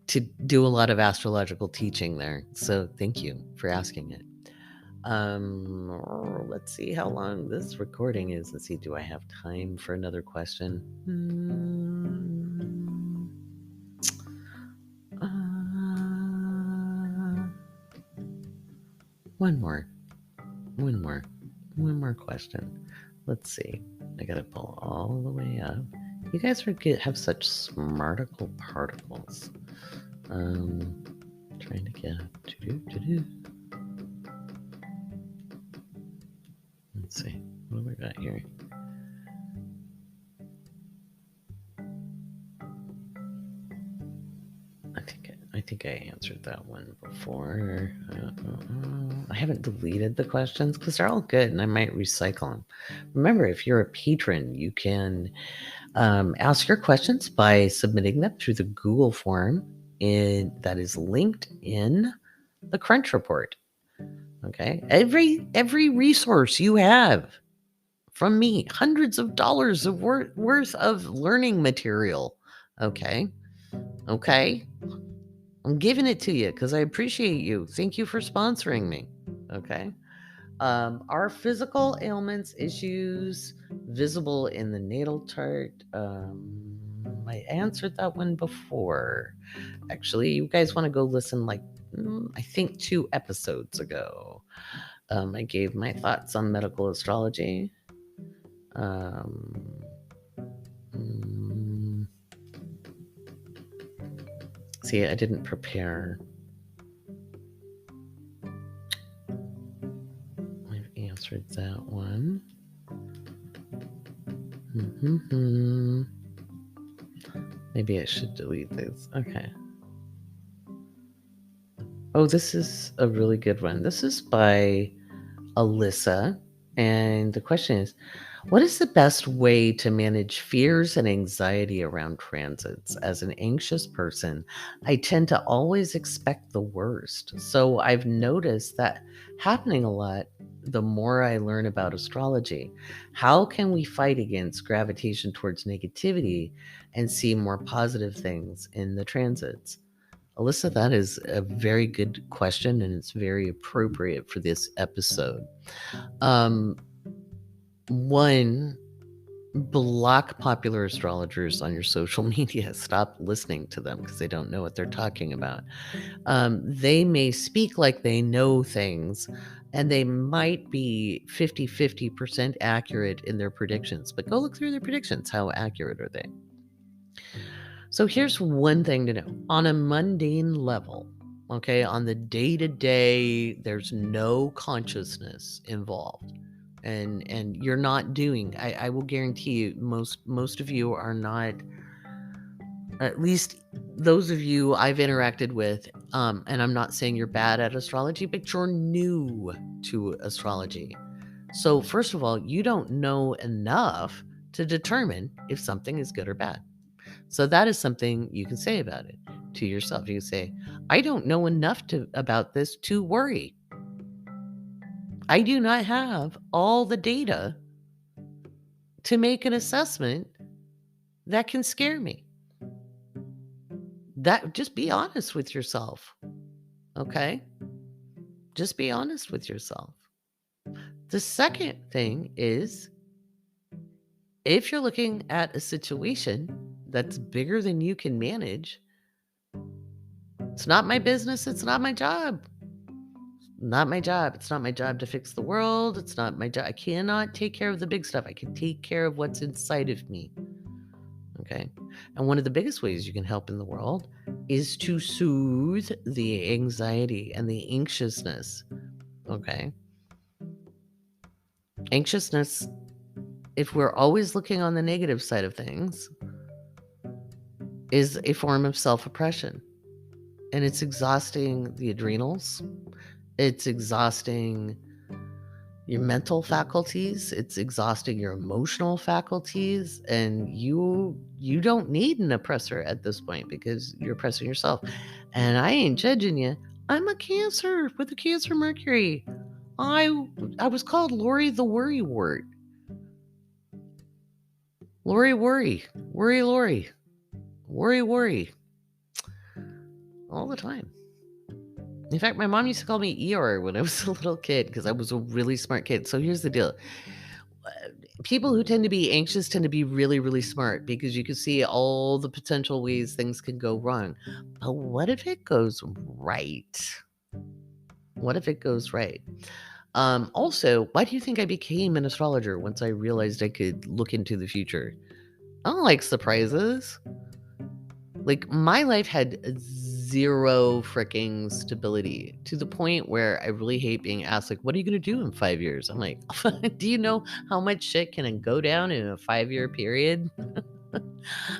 A: to do a lot of astrological teaching there, so thank you for asking it. Let's see how long this recording is. Let's see, do I have time for another question? One more question. Let's see. I gotta pull all the way up. You guys have such smarticle particles. Trying to get up. Let's see. What have I got here? I think I answered that one before. I haven't deleted the questions because they're all good and I might recycle them. Remember, if you're a patron, you can ask your questions by submitting them through the Google form that is linked in the Crunch Report. Okay. Every resource you have from me, hundreds of dollars of worth of learning material. Okay. I'm giving it to you because I appreciate you. Thank you for sponsoring me. Okay. Are physical ailments issues visible in the natal chart? I answered that one before. Actually, you guys want to go listen, like, I think 2 episodes ago. I gave my thoughts on medical astrology. See, I didn't prepare. I've answered that one. Maybe I should delete these. Okay. Oh, this is a really good one. This is by Alyssa. And the question is, what is the best way to manage fears and anxiety around transits? As an anxious person, I tend to always expect the worst. So I've noticed that happening a lot the more I learn about astrology. How can we fight against gravitation towards negativity and see more positive things in the transits? Alyssa, that is a very good question, and it's very appropriate for this episode. One, block popular astrologers on your social media. Stop listening to them because they don't know what they're talking about. They may speak like they know things, and they might be 50% accurate in their predictions, but go look through their predictions. How accurate are they? So here's one thing to know. On a mundane level, okay, on the day-to-day, there's no consciousness involved. And you're not doing, I will guarantee you, most of you are not, at least those of you I've interacted with, and I'm not saying you're bad at astrology, but you're new to astrology. So first of all, you don't know enough to determine if something is good or bad. So that is something you can say about it to yourself. You can say, I don't know enough about this to worry. I do not have all the data to make an assessment that can scare me. Just be honest with yourself. Okay? Just be honest with yourself. The second thing is, if you're looking at a situation that's bigger than you can manage, it's not my business, it's not my job. Not my job. It's not my job to fix the world. It's not my job. I cannot take care of the big stuff. I can take care of what's inside of me. Okay. And one of the biggest ways you can help in the world is to soothe the anxiety and the anxiousness. Okay. Anxiousness, if we're always looking on the negative side of things, is a form of self-oppression. And it's exhausting the adrenals. It's exhausting your mental faculties. It's exhausting your emotional faculties. And you don't need an oppressor at this point because you're oppressing yourself. And I ain't judging you. I'm a Cancer with a Cancer Mercury. I was called Laurie the Worrywart. Laurie Worry. Laurie. Worry. All the time. In fact, my mom used to call me Eeyore when I was a little kid because I was a really smart kid. So here's the deal. People who tend to be anxious tend to be really, really smart because you can see all the potential ways things can go wrong. But what if it goes right? What if it goes right? Also, why do you think I became an astrologer once I realized I could look into the future? I don't like surprises. Like, my life had zero freaking stability to the point where I really hate being asked, like, what are you going to do in 5 years? I'm like, do you know how much shit can go down in a 5-year period?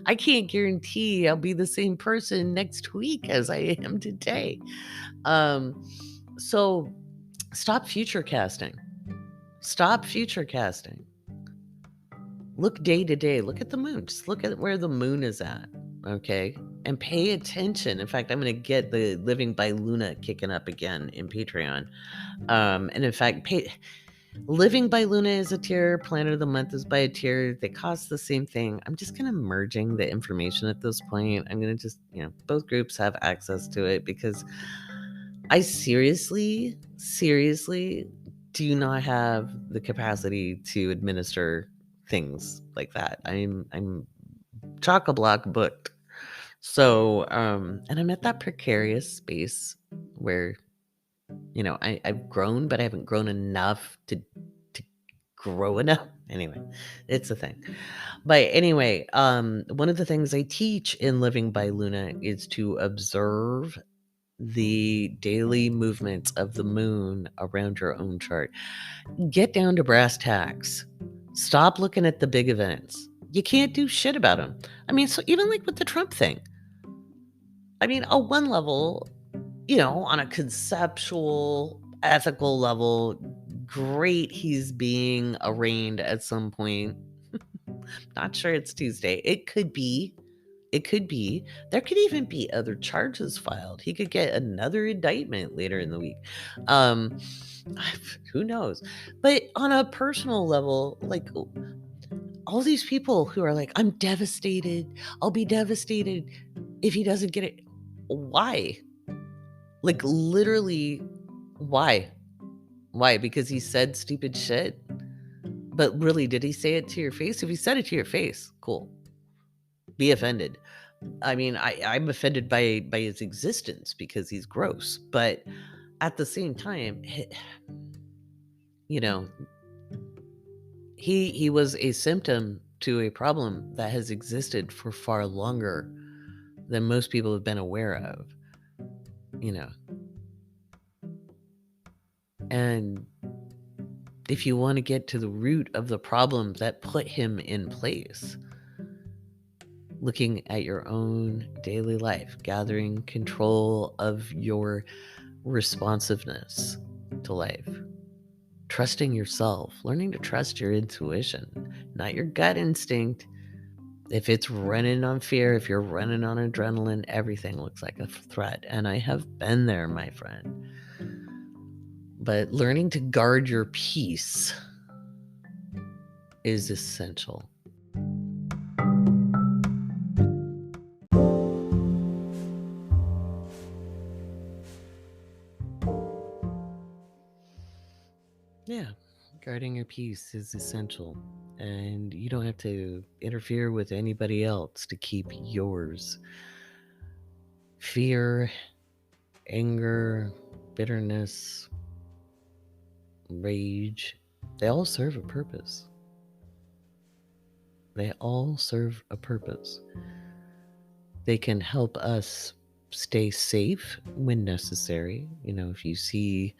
A: I can't guarantee I'll be the same person next week as I am today. So stop future casting. Stop future casting. Look day to day. Look at the moon. Just look at where the moon is at. Okay. And pay attention. In fact, I'm going to get the Living by Luna kicking up again in Patreon. And in fact, Living by Luna is a tier, Planet of the Month is by a tier. They cost the same thing. I'm just kind of merging the information at this point. I'm going to just, both groups have access to it because I seriously do not have the capacity to administer things like that. I'm chock-a-block booked. So, and I'm at that precarious space where, I've grown, but I haven't grown enough to grow enough. Anyway, it's a thing. But anyway, one of the things I teach in Living by Luna is to observe the daily movements of the moon around your own chart. Get down to brass tacks. Stop looking at the big events. You can't do shit about them. I mean, so even like with the Trump thing. I mean, on one level, on a conceptual, ethical level, great, he's being arraigned at some point. Not sure it's Tuesday. It could be. There could even be other charges filed. He could get another indictment later in the week. Who knows? But on a personal level, like all these people who are like, I'm devastated. I'll be devastated if he doesn't get it. Why? Like literally, why? Why? Because he said stupid shit? But really, did he say it to your face? If he said it to your face, cool. Be offended. I mean, I'm offended by his existence because he's gross. But at the same time, he was a symptom to a problem that has existed for far longer than most people have been aware of. And if you want to get to the root of the problem that put him in place, looking at your own daily life, gathering control of your responsiveness to life, trusting yourself, learning to trust your intuition, not your gut instinct. If it's running on fear, if you're running on adrenaline, everything looks like a threat. And I have been there, my friend. But learning to guard your peace is essential. Yeah, guarding your peace is essential. And you don't have to interfere with anybody else to keep yours. Fear, anger, bitterness, rage, they all serve a purpose. They all serve a purpose. They can help us stay safe when necessary. If you see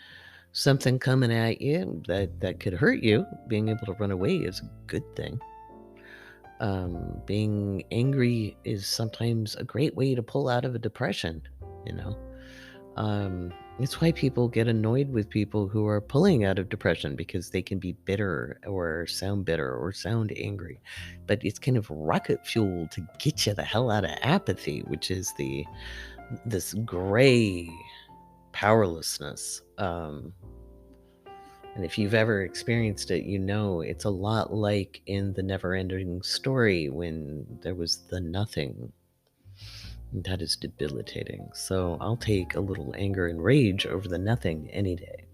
A: something coming at you that could hurt you, being able to run away is a good thing. Being angry is sometimes a great way to pull out of a depression. It's why people get annoyed with people who are pulling out of depression, because they can be bitter or sound angry. But it's kind of rocket fuel to get you the hell out of apathy, which is this gray powerlessness. And if you've ever experienced it, it's a lot like in the Never-Ending Story when there was the nothing. That is debilitating. So I'll take a little anger and rage over the nothing any day.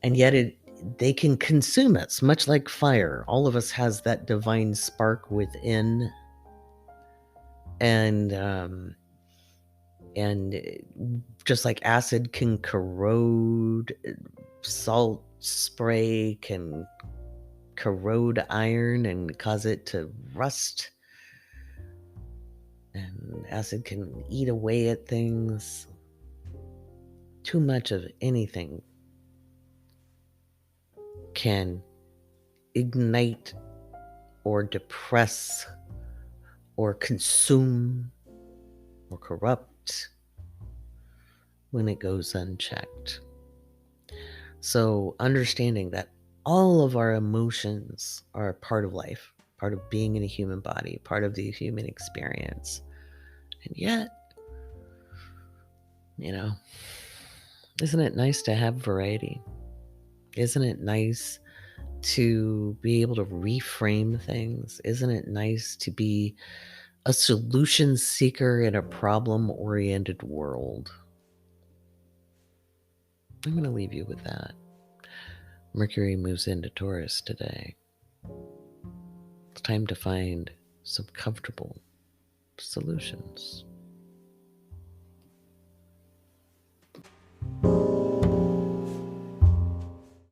A: And yet they can consume us, much like fire. All of us has that divine spark within. And just like acid can corrode, salt spray can corrode iron and cause it to rust, and acid can eat away at things. Too much of anything can ignite or depress or consume or corrupt when it goes unchecked. So understanding that all of our emotions are part of life, part of being in a human body, part of the human experience. And yet, isn't it nice to have variety? Isn't it nice to be able to reframe things? Isn't it nice to be a solution seeker in a problem-oriented world? I'm going to leave you with that. Mercury moves into Taurus today. It's time to find some comfortable solutions.